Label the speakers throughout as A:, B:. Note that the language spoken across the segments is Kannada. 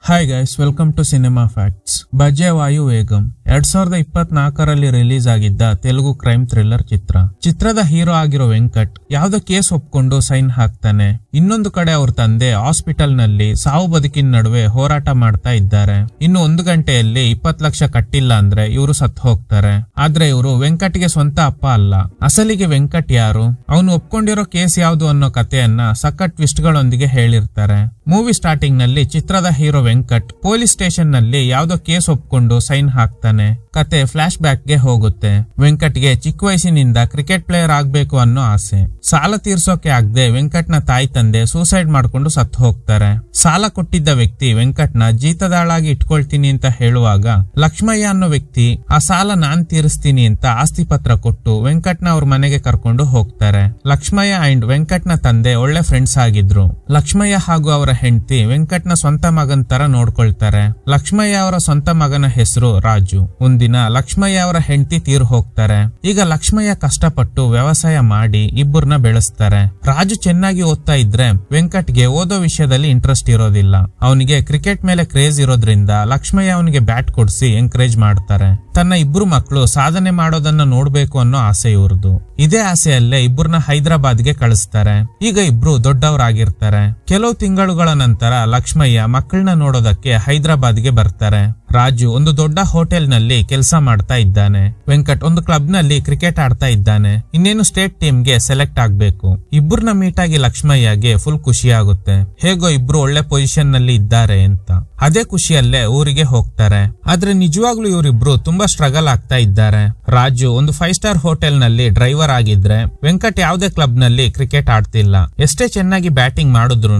A: Hi guys, welcome to cinema facts. Bhaje Vaayu ವೇಗಂ 2024ರಲ್ಲಿ release ಆಗಿದ್ದ ತೆಲುಗು ಕ್ರೈಮ್ ಥ್ರಿಲ್ಲರ್ ಚಿತ್ರ. ಚಿತ್ರದ ಹೀರೋ ಆಗಿರೋ ವೆಂಕಟ್ ಯಾವ್ದೋ ಕೇಸ್ ಒಪ್ಕೊಂಡು ಸೈನ್ ಹಾಕ್ತಾನೆ. ಇನ್ನೊಂದು ಕಡೆ ಅವ್ರ ತಂದೆ ಹಾಸ್ಪಿಟಲ್ ನಲ್ಲಿ ಸಾವು ಬದುಕಿನ ನಡುವೆ ಹೋರಾಟ ಮಾಡ್ತಾ ಇದ್ದಾರೆ. ಇನ್ನು 1 ಗಂಟೆಯಲ್ಲಿ 20 ಲಕ್ಷ ಕಟ್ಟಿಲ್ಲ ಅಂದ್ರೆ ಇವರು ಸತ್ತು ಹೋಗ್ತಾರೆ. ಆದ್ರೆ ಇವರು ವೆಂಕಟ್ಗೆ ಸ್ವಂತ ಅಪ್ಪ ಅಲ್ಲ. ಅಸಲಿಗೆ ವೆಂಕಟ್ ಯಾರು, ಅವನು ಒಪ್ಕೊಂಡಿರೋ ಕೇಸ್ ಯಾವ್ದು ಅನ್ನೋ ಕಥೆಯನ್ನ ಸಖತ್ ಟ್ವಿಸ್ಟ್ ಗಳೊಂದಿಗೆ ಹೇಳಿರ್ತಾರೆ. ಮೂವಿ ಸ್ಟಾರ್ಟಿಂಗ್ ನಲ್ಲಿ ಚಿತ್ರದ ಹೀರೋ ವೆಂಕಟ್ ಪೊಲೀಸ್ ಸ್ಟೇಷನ್ ನಲ್ಲಿ ಯಾವ್ದೋ ಕೇಸ್ ಒಪ್ಕೊಂಡು ಸೈನ್ ಹಾಕ್ತಾನೆ. ಕತೆ ಫ್ಲಾಶ್ ಬ್ಯಾಕ್ ಗೆ ಹೋಗುತ್ತೆ. ವೆಂಕಟ್ಗೆ ಚಿಕ್ಕ ವಯಸ್ಸಿನಿಂದ ಕ್ರಿಕೆಟ್ ಪ್ಲೇಯರ್ ಆಗ್ಬೇಕು ಅನ್ನೋ ಆಸೆ. ಸಾಲ ತೀರ್ಸೋಕೆ ಆಗದೆ ವೆಂಕಟ್ನ ತಾಯಿ ತಂದೆ ಸೂಸೈಡ್ ಮಾಡ್ಕೊಂಡು ಸತ್ತು ಹೋಗ್ತಾರೆ. ಸಾಲ ಕೊಟ್ಟಿದ್ದ ವ್ಯಕ್ತಿ ವೆಂಕಟ್ನ ಜೀತದಾಳಾಗಿ ಇಟ್ಕೊಳ್ತೀನಿ ಅಂತ ಹೇಳುವಾಗ ಲಕ್ಷ್ಮಯ್ಯ ಅನ್ನೋ ವ್ಯಕ್ತಿ ಆ ಸಾಲ ನಾನ್ ತೀರಿಸ್ತೀನಿ ಅಂತ ಆಸ್ತಿ ಪತ್ರ ಕೊಟ್ಟು ವೆಂಕಟ್ನ ಅವ್ರ ಮನೆಗೆ ಕರ್ಕೊಂಡು ಹೋಗ್ತಾರೆ. ಲಕ್ಷ್ಮಯ್ಯ ಅಂಡ್ ವೆಂಕಟ್ನ ತಂದೆ ಒಳ್ಳೆ ಫ್ರೆಂಡ್ಸ್ ಆಗಿದ್ರು. ಲಕ್ಷ್ಮಯ್ಯ ಹಾಗೂ ಅವರ ಹೆಂಡತಿ ವೆಂಕಟ್ನ ಸ್ವಂತ ಮಗನ್ ತರ ನೋಡ್ಕೊಳ್ತಾರೆ. ಲಕ್ಷ್ಮಯ್ಯ ಅವರ ಸ್ವಂತ ಮಗನ ಹೆಸರು ರಾಜು. ಒಂದಿನ ಲಕ್ಷ್ಮಯ್ಯ ಅವರ ಹೆಂಡತಿ ತೀರು ಹೋಗ್ತಾರೆ. ಈಗ ಲಕ್ಷ್ಮಯ್ಯ ಕಷ್ಟಪಟ್ಟು ವ್ಯವಸಾಯ ಮಾಡಿ ಇಬ್ಬರನ್ನ ಬೆಳೆಸ್ತಾರೆ. ರಾಜು ಚೆನ್ನಾಗಿ ಓದ್ತಾ ಇದ್ರೆ ವೆಂಕಟ್ಗೆ ಓದೋ ವಿಷಯದಲ್ಲಿ ಇಂಟ್ರೆಸ್ಟ್ ಇರೋದಿಲ್ಲ. ಅವನಿಗೆ ಕ್ರಿಕೆಟ್ ಮೇಲೆ ಕ್ರೇಜ್ ಇರೋದ್ರಿಂದ ಲಕ್ಷ್ಮಯ್ಯ ಅವನಿಗೆ ಬ್ಯಾಟ್ ಕೊಡಿಸಿ ಎಂಕರೇಜ್ ಮಾಡ್ತಾರೆ. ತನ್ನ ಇಬ್ರು ಮಕ್ಕಳು ಸಾಧನೆ ಮಾಡೋದನ್ನ ನೋಡ್ಬೇಕು ಅನ್ನೋ ಆಸೆ ಇವ್ರದು. ಇದೇ ಆಸೆಯಲ್ಲೇ ಇಬ್ಬರನ್ನ ಹೈದರಾಬಾದ್ಗೆ ಕಳಿಸ್ತಾರೆ. ಈಗ ಇಬ್ರು ದೊಡ್ಡವರಾಗಿರ್ತಾರೆ. ಕೆಲವು ತಿಂಗಳುಗಳ ನಂತರ ಲಕ್ಷ್ಮಯ್ಯ ಮಕ್ಕಳನ್ನ ನೋಡೋದಕ್ಕೆ ಹೈದರಾಬಾದ್ಗೆ ಬರ್ತಾರೆ. ರಾಜು ಒಂದು ದೊಡ್ಡ ಹೋಟೆಲ್ ನಲ್ಲಿ ಕೆಲಸ ಮಾಡ್ತಾ ಇದ್ದಾನೆ. ವೆಂಕಟ್ ಒಂದು ಕ್ಲಬ್ ನಲ್ಲಿ ಕ್ರಿಕೆಟ್ ಆಡ್ತಾ ಇದ್ದಾನೆ. ಇನ್ನೇನು ಸ್ಟೇಟ್ ಟೀಮ್ ಗೆ ಸೆಲೆಕ್ಟ್ ಆಗ್ಬೇಕು. ಇಬ್ಬರನ್ನ ಮೀಟ್ ಆಗಿ ಲಕ್ಷ್ಮಯ್ಯಗೆ ಫುಲ್ ಖುಷಿ ಆಗುತ್ತೆ. ಹೇಗೋ ಇಬ್ರು ಒಳ್ಳೆ ಪೊಸಿಷನ್ ನಲ್ಲಿ ಇದ್ದಾರೆ ಅಂತ. ಅದೇ ಖುಷಿಯಲ್ಲೇ ಊರಿಗೆ ಹೋಗ್ತಾರೆ. ಆದ್ರೆ ನಿಜವಾಗ್ಲೂ ಇವರಿಬ್ರು ತುಂಬಾ ಸ್ಟ್ರಗಲ್ ಆಗ್ತಾ ಇದ್ದಾರೆ. ರಾಜು ಒಂದು 5 ಸ್ಟಾರ್ ಹೋಟೆಲ್ ನಲ್ಲಿ ಡ್ರೈವರ್ ಆಗಿದ್ರೆ ವೆಂಕಟ್ ಯಾವುದೇ ಕ್ಲಬ್ ನಲ್ಲಿ ಕ್ರಿಕೆಟ್ ಆಡ್ತಿಲ್ಲ. ಎಷ್ಟೇ ಚೆನ್ನಾಗಿ ಬ್ಯಾಟಿಂಗ್ ಮಾಡಿದ್ರು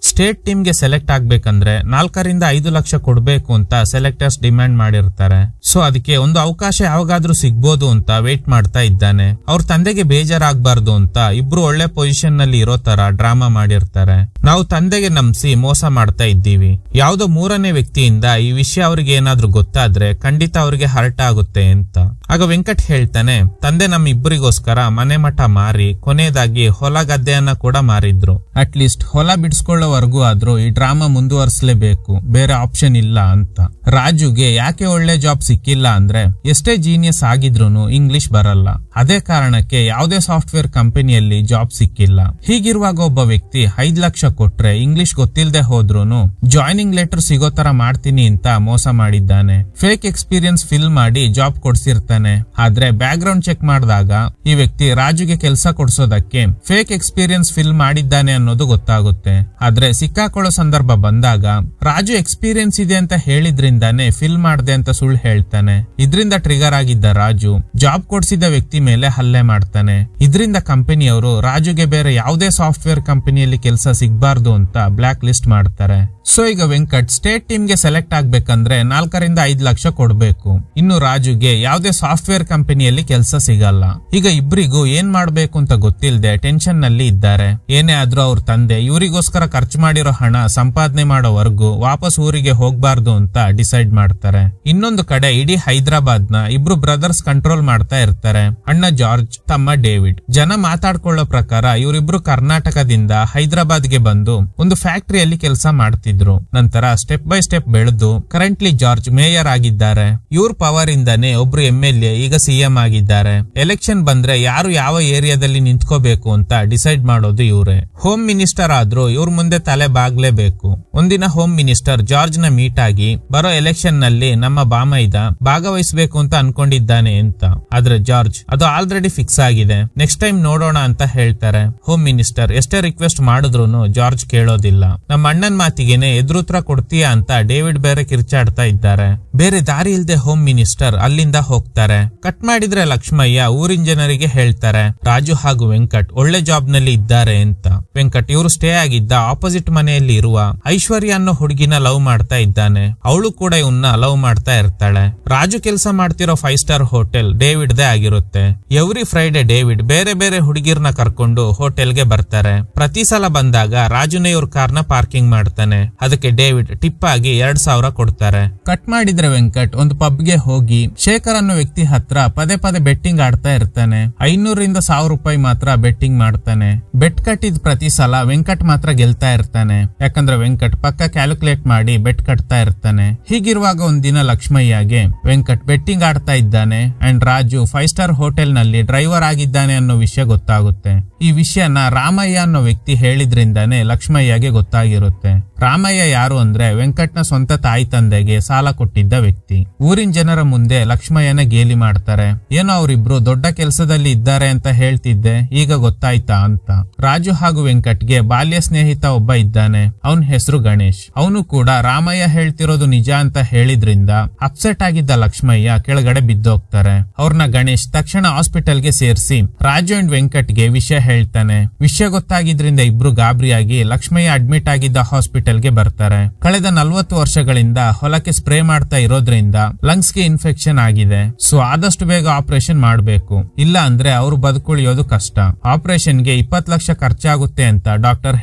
A: ಸ್ಟೇಟ್ ಟೀಮ್ ಗೆ ಸೆಲೆಕ್ಟ್ ಆಗ್ಬೇಕಂದ್ರೆ 4 ರಿಂದ 5 ಲಕ್ಷ ಕೊಡ್ಬೇಕು ಅಂತ ಸೆಲೆಕ್ಟರ್ಸ್ ಡಿಮ್ಯಾಂಡ್ ಮಾಡಿರ್ತಾರೆ. ಸೊ ಅದಕ್ಕೆ ಒಂದು ಅವಕಾಶ ಯಾವಾಗಾದ್ರೂ ಸಿಗ್ಬೋದು ಅಂತ ವೇಟ್ ಮಾಡ್ತಾ ಇದ್ದಾನೆ. ಅವ್ರ ತಂದೆಗೆ ಬೇಜಾರಾಗಬಾರ್ದು ಅಂತ ಇಬ್ರು ಒಳ್ಳೆ ಪೊಸಿಷನ್ ನಲ್ಲಿ ಇರೋ ತರ ಡ್ರಾಮಾ ಮಾಡಿರ್ತಾರೆ. ನಾವು ತಂದೆಗೆ ನಂಬಿಸಿ ಮೋಸ ಮಾಡ್ತಾ ಇದ್ದೀವಿ. ಯಾವ್ದೋ 3ನೇ ವ್ಯಕ್ತಿಯಿಂದ ಈ ವಿಷಯ ಅವ್ರಿಗೆ ಏನಾದ್ರೂ ಗೊತ್ತಾದ್ರೆ ಖಂಡಿತ ಅವ್ರಿಗೆ ಹರ್ಟ್ ಆಗುತ್ತೆ ಅಂತ. ಆಗ ವೆಂಕಟ್ ಹೇಳ್ತಾನೆ, ತಂದೆ ನಮ್ಮ ಇಬ್ಬರಿಗೋಸ್ಕರ ಮನೆ ಮಠ ಮಾರಿ ಕೊನೆಯದಾಗಿ ಹೊಲ ಗದ್ದೆಯನ್ನ ಕೂಡ ಮಾರಿದ್ರು. ಅಟ್ ಲೀಸ್ಟ್ ಹೊಲ ಬಿಡಿಸ್ಕೊಳ್ಳೋವರೆಗೂ ಆದ್ರೂ ಈ ಡ್ರಾಮಾ ಮುಂದುವರಿಸಲೇಬೇಕು, ಬೇರೆ ಆಪ್ಷನ್ ಇಲ್ಲ ಅಂತ. ರಾಜುಗೆ ಯಾಕೆ ಒಳ್ಳೆ ಜಾಬ್ ಸಿಕ್ಕಿಲ್ಲ ಅಂದ್ರೆ ಎಷ್ಟೇ ಜೀನಿಯಸ್ ಆಗಿದ್ರೂನು ಇಂಗ್ಲಿಷ್ ಬರಲ್ಲ. ಅದೇ ಕಾರಣಕ್ಕೆ ಯಾವುದೇ ಸಾಫ್ಟ್ವೇರ್ ಕಂಪನಿಯಲ್ಲಿ ಜಾಬ್ ಸಿಕ್ಕಿಲ್ಲ. ಹೀಗಿರುವಾಗ ಒಬ್ಬ ವ್ಯಕ್ತಿ 5 ಲಕ್ಷ ಕೊಟ್ರೆ ಇಂಗ್ಲಿಷ್ ಗೊತ್ತಿಲ್ಲದೆ ಹೋದ್ರೂನು ಜಾಯ್ನಿಂಗ್ ಲೆಟರ್ ಸಿಗೋ ತರ ಮಾಡ್ತೀನಿ ಅಂತ ಮೋಸ ಮಾಡಿದ್ದಾನೆ. ಫೇಕ್ ಎಕ್ಸ್ಪೀರಿಯನ್ಸ್ ಫಿಲ್ ಮಾಡಿ ಜಾಬ್ ಕೊಡ್ಸಿರ್ತಾನೆ. ಆದ್ರೆ ಬ್ಯಾಕ್ ಗ್ರೌಂಡ್ ಚೆಕ್ ಮಾಡಿದಾಗ ಈ ವ್ಯಕ್ತಿ ರಾಜುಗೆ ಕೆಲಸ ಕೊಡ್ಸೋದಕ್ಕೆ ಫೇಕ್ ಎಕ್ಸ್ಪೀರಿಯನ್ಸ್ ಫಿಲ್ ಮಾಡಿದ್ದಾನೆ ಅನ್ನೋದು ಗೊತ್ತಾಗುತ್ತೆ. ಆದ್ರೆ ಸಿಕ್ಕಾಕೊಳ್ಳೋ ಸಂದರ್ಭ ಬಂದಾಗ ರಾಜು ಎಕ್ಸ್ಪೀರಿಯನ್ಸ್ ಇದೆ ಅಂತ ಹೇಳಿದ್ರಿಂದಾನೆ ಫಿಲ್ ಮಾಡ್ದೆ ಅಂತ ಸುಳ್ಳು ಹೇಳ್ತಾನೆ. ಇದರಿಂದ ಟ್ರಿಗರ್ ಆಗಿದ್ದ ರಾಜು ಜಾಬ್ ಕೊಡ್ಸಿದ ವ್ಯಕ್ತಿ ಮೇಲೆ ಹಲ್ಲೆ ಮಾಡ್ತಾನೆ. ಇದರಿಂದ ಕಂಪನಿಯವರು ರಾಜುಗೆ ಬೇರೆ ಯಾವುದೇ ಸಾಫ್ಟ್ವೇರ್ ಕಂಪನಿಯಲ್ಲಿ ಕೆಲಸ ಸಿಗಬಾರ್ದು ಅಂತ ಬ್ಲಾಕ್ ಲಿಸ್ಟ್ ಮಾಡ್ತಾರೆ. ಸೊ ಈಗ ವೆಂಕಟ್ ಸ್ಟೇಟ್ ಟೀಮ್ ಗೆ ಸೆಲೆಕ್ಟ್ ಆಗ್ಬೇಕಂದ್ರೆ 4 ರಿಂದ 5 ಲಕ್ಷ ಕೊಡ್ಬೇಕು. ಇನ್ನು ರಾಜುಗೆ ಯಾವುದೇ ಸಾಫ್ಟ್ವೇರ್ ಕಂಪನಿಯಲ್ಲಿ ಕೆಲಸ ಸಿಗಲ್ಲ. ಈಗ ಇಬ್ರಿಗೂ ಏನ್ ಮಾಡ್ಬೇಕು ಅಂತ ಗೊತ್ತಿಲ್ಲದೆ ಟೆನ್ಷನ್ ನಲ್ಲಿ ಇದ್ದಾರೆ. ಏನೇ ಆದ್ರೂ ಅವ್ರ ತಂದೆ ಇವರಿಗೋಸ್ಕರ ಖರ್ಚು ಮಾಡಿರೋ ಹಣ ಸಂಪಾದನೆ ಮಾಡೋವರೆಗೂ ವಾಪಸ್ ಊರಿಗೆ ಹೋಗ್ಬಾರ್ದು ಅಂತ ಡಿಸೈಡ್ ಮಾಡ್ತಾರೆ. ಇನ್ನೊಂದು ಕಡೆ ಇಡೀ ಹೈದರಾಬಾದ್ ನ ಇಬ್ರು ಬ್ರದರ್ಸ್ ಕಂಟ್ರೋಲ್ ಮಾಡ್ತಾ ಇರ್ತಾರೆ. ಅಣ್ಣ ಜಾರ್ಜ್, ತಮ್ಮ ಡೇವಿಡ್. ಜನ ಮಾತಾಡ್ಕೊಳ್ಳೋ ಪ್ರಕಾರ ಇವರಿಬ್ರು ಕರ್ನಾಟಕದಿಂದ ಹೈದರಾಬಾದ್ ಗೆ ಬಂದು ಒಂದು ಫ್ಯಾಕ್ಟರಿಯಲ್ಲಿ ಕೆಲಸ ಮಾಡ್ತಿದ್ರು. ನಂತರ ಸ್ಟೆಪ್ ಬೈ ಸ್ಟೆಪ್ ಬೆಳೆದು ಕರೆಂಟ್ಲಿ ಜಾರ್ಜ್ ಮೇಯರ್ ಆಗಿದ್ದಾರೆ. ಇವ್ರ ಪವರ್ ಇಂದಾನೆ ಒಬ್ರು MLA ಈಗ CM ಆಗಿದ್ದಾರೆ. ಎಲೆಕ್ಷನ್ ಬಂದ್ರೆ ಯಾರು ಯಾವ ಏರಿಯಾದಲ್ಲಿ ನಿಂತ್ಕೋಬೇಕು ಅಂತ ಡಿಸೈಡ್ ಮಾಡೋದು ಇವ್ರೆ. ಹೋಮ್ ಮಿನಿಸ್ಟರ್ ಆದ್ರೂ ಇವ್ರ ಮುಂದೆ ತಲೆ ಬಾಗ್ಲೇಬೇಕು. ಒಂದಿನ ಹೋಮ್ ಮಿನಿಸ್ಟರ್ ಜಾರ್ಜ್ ನ ಮೀಟ್ ಆಗಿ ಬರೋ ಎಲೆಕ್ಷನ್ ನಲ್ಲಿ ನಮ್ಮ ಬಾಮೈದ ಭಾಗವಹಿಸಬೇಕು ಅಂತ ಅನ್ಕೊಂಡಿದ್ದಾನೆ ಅಂತ. ಆದ್ರೆ ಜಾರ್ಜ್ ಅದು ಆಲ್ರೆಡಿ ಫಿಕ್ಸ್ ಆಗಿದೆ, ನೆಕ್ಸ್ಟ್ ಟೈಮ್ ನೋಡೋಣ ಅಂತ ಹೇಳ್ತಾರೆ. ಹೋಮ್ ಮಿನಿಸ್ಟರ್ ಎಷ್ಟೇ ರಿಕ್ವೆಸ್ಟ್ ಮಾಡಿದ್ರು ಜಾರ್ಜ್ ಕೇಳೋದಿಲ್ಲ. ನಮ್ಮ ಅಣ್ಣನ್ ಮಾತಿಗೆನೆ ಎದುರುತ್ರ ಕೊಡ್ತೀಯಾ ಅಂತ ಡೇವಿಡ್ ಬೇರೆ ಕಿರ್ಚಾಡ್ತಾ ಇದ್ದಾರೆ. ಬೇರೆ ದಾರಿ ಇಲ್ದೆ ಹೋಮ್ ಮಿನಿಸ್ಟರ್ ಅಲ್ಲಿಂದ ಹೋಗ್ತಾರೆ. ಕಟ್ ಮಾಡಿದ್ರೆ ಲಕ್ಷ್ಮಯ್ಯ ಊರಿನ ಜನರಿಗೆ ಹೇಳ್ತಾರೆ ರಾಜು ಹಾಗೂ ವೆಂಕಟ್ ಒಳ್ಳೆ ಜಾಬ್ ನಲ್ಲಿ ಇದ್ದಾರೆ ಅಂತ. ವೆಂಕಟ್ ಇವರು ಸ್ಟೇ ಆಗಿದ್ದ ಆಪೋಸಿಟ್ ಮನೆಯಲ್ಲಿ ಇರುವ ಐಶ್ವರ್ಯ ಅನ್ನೋ ಹುಡುಗಿನ ಲವ್ ಮಾಡ್ತಾ ಇದ್ದಾನೆ. ಅವಳು ಕೂಡ ಇವನ್ನ ಲವ್ ಮಾಡ್ತಾ ಇರ್ತಾಳೆ. ರಾಜು ಕೆಲಸ ಮಾಡ್ತಿರೋ 5 ಸ್ಟಾರ್ ಹೋಟೆಲ್ ಡೇವಿಡ್ ದೇ ಆಗಿರುತ್ತೆ. ಎವ್ರಿ ಫ್ರೈಡೆ ಡೇವಿಡ್ ಬೇರೆ ಬೇರೆ ಹುಡುಗಿರ್ನ ಕರ್ಕೊಂಡು ಹೋಟೆಲ್ಗೆ ಬರ್ತಾರೆ. ಪ್ರತಿ ಸಲ ಬಂದಾಗ ರಾಜುನೇ ಇವ್ರ ಕಾರ್ನ ಪಾರ್ಕಿಂಗ್ ಮಾಡ್ತಾನೆ. ಅದಕ್ಕೆ ಡೇವಿಡ್ ಟಿಪ್ ಆಗಿ 2,000 ಕೊಡ್ತಾರೆ. ಕಟ್ ಮಾಡಿದ್ರೆ ವೆಂಕಟ್ ಒಂದು ಪಬ್ಗೆ ಹೋಗಿ ಶೇಖರ್ ಅನ್ನೋ ವ್ಯಕ್ತಿ ಹತ್ರ ಪದೇ ಪದೇ ಬೆಟ್ಟಿಂಗ್ ಆಡ್ತಾ ಇರ್ತಾನೆ. 500ರಿಂದ 1,000 ರೂಪಾಯಿ ಮಾತ್ರ ಬೆಟ್ಟಿಂಗ್ ಮಾಡ್ತಾನೆ. ಬೆಟ್ ಕಟ್ಟಿದ ಪ್ರತಿ ಸಲ ವೆಂಕಟ್ ಮಾತ್ರ ಗೆಲ್ತಾ ಇರ್ತಾನೆ. ಯಾಕಂದ್ರೆ ವೆಂಕಟ್ ಪಕ್ಕ ಕ್ಯಾಲ್ಕುಲೇಟ್ ಮಾಡಿ ಬೆಟ್ ಕಟ್ತಾ ಇರ್ತಾನೆ. ಹೀಗಿರುವಾಗ ಒಂದಿನ ಲಕ್ಷ್ಮಯ್ಯಗೆ ವೆಂಕಟ್ ಬೆಟ್ಟಿಂಗ್ ಆಡ್ತಾ ಇದ್ದಾನೆ ಅಂಡ್ ರಾಜು 5 ಸ್ಟಾರ್ ಹೋಟೆಲ್ ನಲ್ಲಿ ಡ್ರೈವರ್ ಆಗಿದ್ದಾನೆ ಅನ್ನೋ ವಿಷಯ ಗೊತ್ತಾಗುತ್ತೆ. ಈ ವಿಷಯನ ರಾಮಯ್ಯ ಅನ್ನೋ ವ್ಯಕ್ತಿ ಹೇಳಿದ್ರಿಂದಾನೇ ಲಕ್ಷ್ಮಯ್ಯಗೆ ಗೊತ್ತಾಗಿರುತ್ತೆ. ರಾಮಯ್ಯ ಯಾರು ಅಂದ್ರೆ ವೆಂಕಟ್ನ ಸ್ವಂತ ತಾಯಿ ತಂದೆಗೆ ಸಾಲ ಕೊಟ್ಟಿದ್ದ ವ್ಯಕ್ತಿ. ಊರಿನ ಜನರ ಮುಂದೆ ಲಕ್ಷ್ಮಯ್ಯನ ಗೇಲಿ ಮಾಡ್ತಾರೆ. ಏನೋ ಅವರಿಬ್ರು ದೊಡ್ಡ ಕೆಲಸದಲ್ಲಿ ಇದ್ದಾರೆ ಅಂತ ಹೇಳ್ತಿದ್ದೆ, ಈಗ ಗೊತ್ತಾಯ್ತಾ ಅಂತ. ರಾಜು ಹಾಗೂ ವೆಂಕಟ್ಗೆ ಬಾಲ್ಯ ಸ್ನೇಹಿತ ಒಬ್ಬ ಇದ್ದಾನೆ. ಅವನ ಹೆಸರು ಗಣೇಶ್. ಅವನು ಕೂಡ ರಾಮಯ್ಯ ಹೇಳ್ತಿರೋದು ನಿಜ ಅಂತ ಹೇಳಿದ್ರಿಂದ ಅಪ್ಸೆಟ್ ಆಗಿದ್ದ ಲಕ್ಷ್ಮಯ್ಯ ಕೆಳಗಡೆ ಬಿದ್ದೋಗ್ತಾರೆ. ಅವ್ರನ್ನ ಗಣೇಶ್ ತಕ್ಷಣ ಹಾಸ್ಪಿಟಲ್ಗೆ ಸೇರಿಸಿ ರಾಜು ಅಂಡ್ ವೆಂಕಟ್ಗೆ ವಿಷಯ ಹೇಳ್ತಾನೆ. ವಿಷಯ ಗೊತ್ತಾಗಿದ್ರಿಂದ ಇಬ್ರು ಗಾಬರಿಯಾಗಿ ಲಕ್ಷ್ಮಯ್ಯ ಅಡ್ಮಿಟ್ ಆಗಿದ್ದ ಹಾಸ್ಪಿಟಲ್ಗೆ ಬರ್ತಾರೆ. ಕಳೆದ 40 ವರ್ಷಗಳಿಂದ ಹೊಲಕ್ಕೆ ಸ್ಪ್ರೇ ಮಾಡ್ತಾ ಇರೋದ್ರಿಂದ ಲಂಗ್ಸ್ ಗೆ ಇನ್ಫೆಕ್ಷನ್ ಆಗಿದೆ. ಸೊ ಆದಷ್ಟು ಬೇಗ ಆಪರೇಷನ್ ಮಾಡಬೇಕು, ಇಲ್ಲ ಅಂದ್ರೆ ಅವರು ಬದುಕುಳಿಯೋದು ಕಷ್ಟ. ಆಪರೇಷನ್ ಗೆ 20 ಲಕ್ಷ ಖರ್ಚಾಗುತ್ತೆ ಅಂತ ಡಾಕ್ಟರ್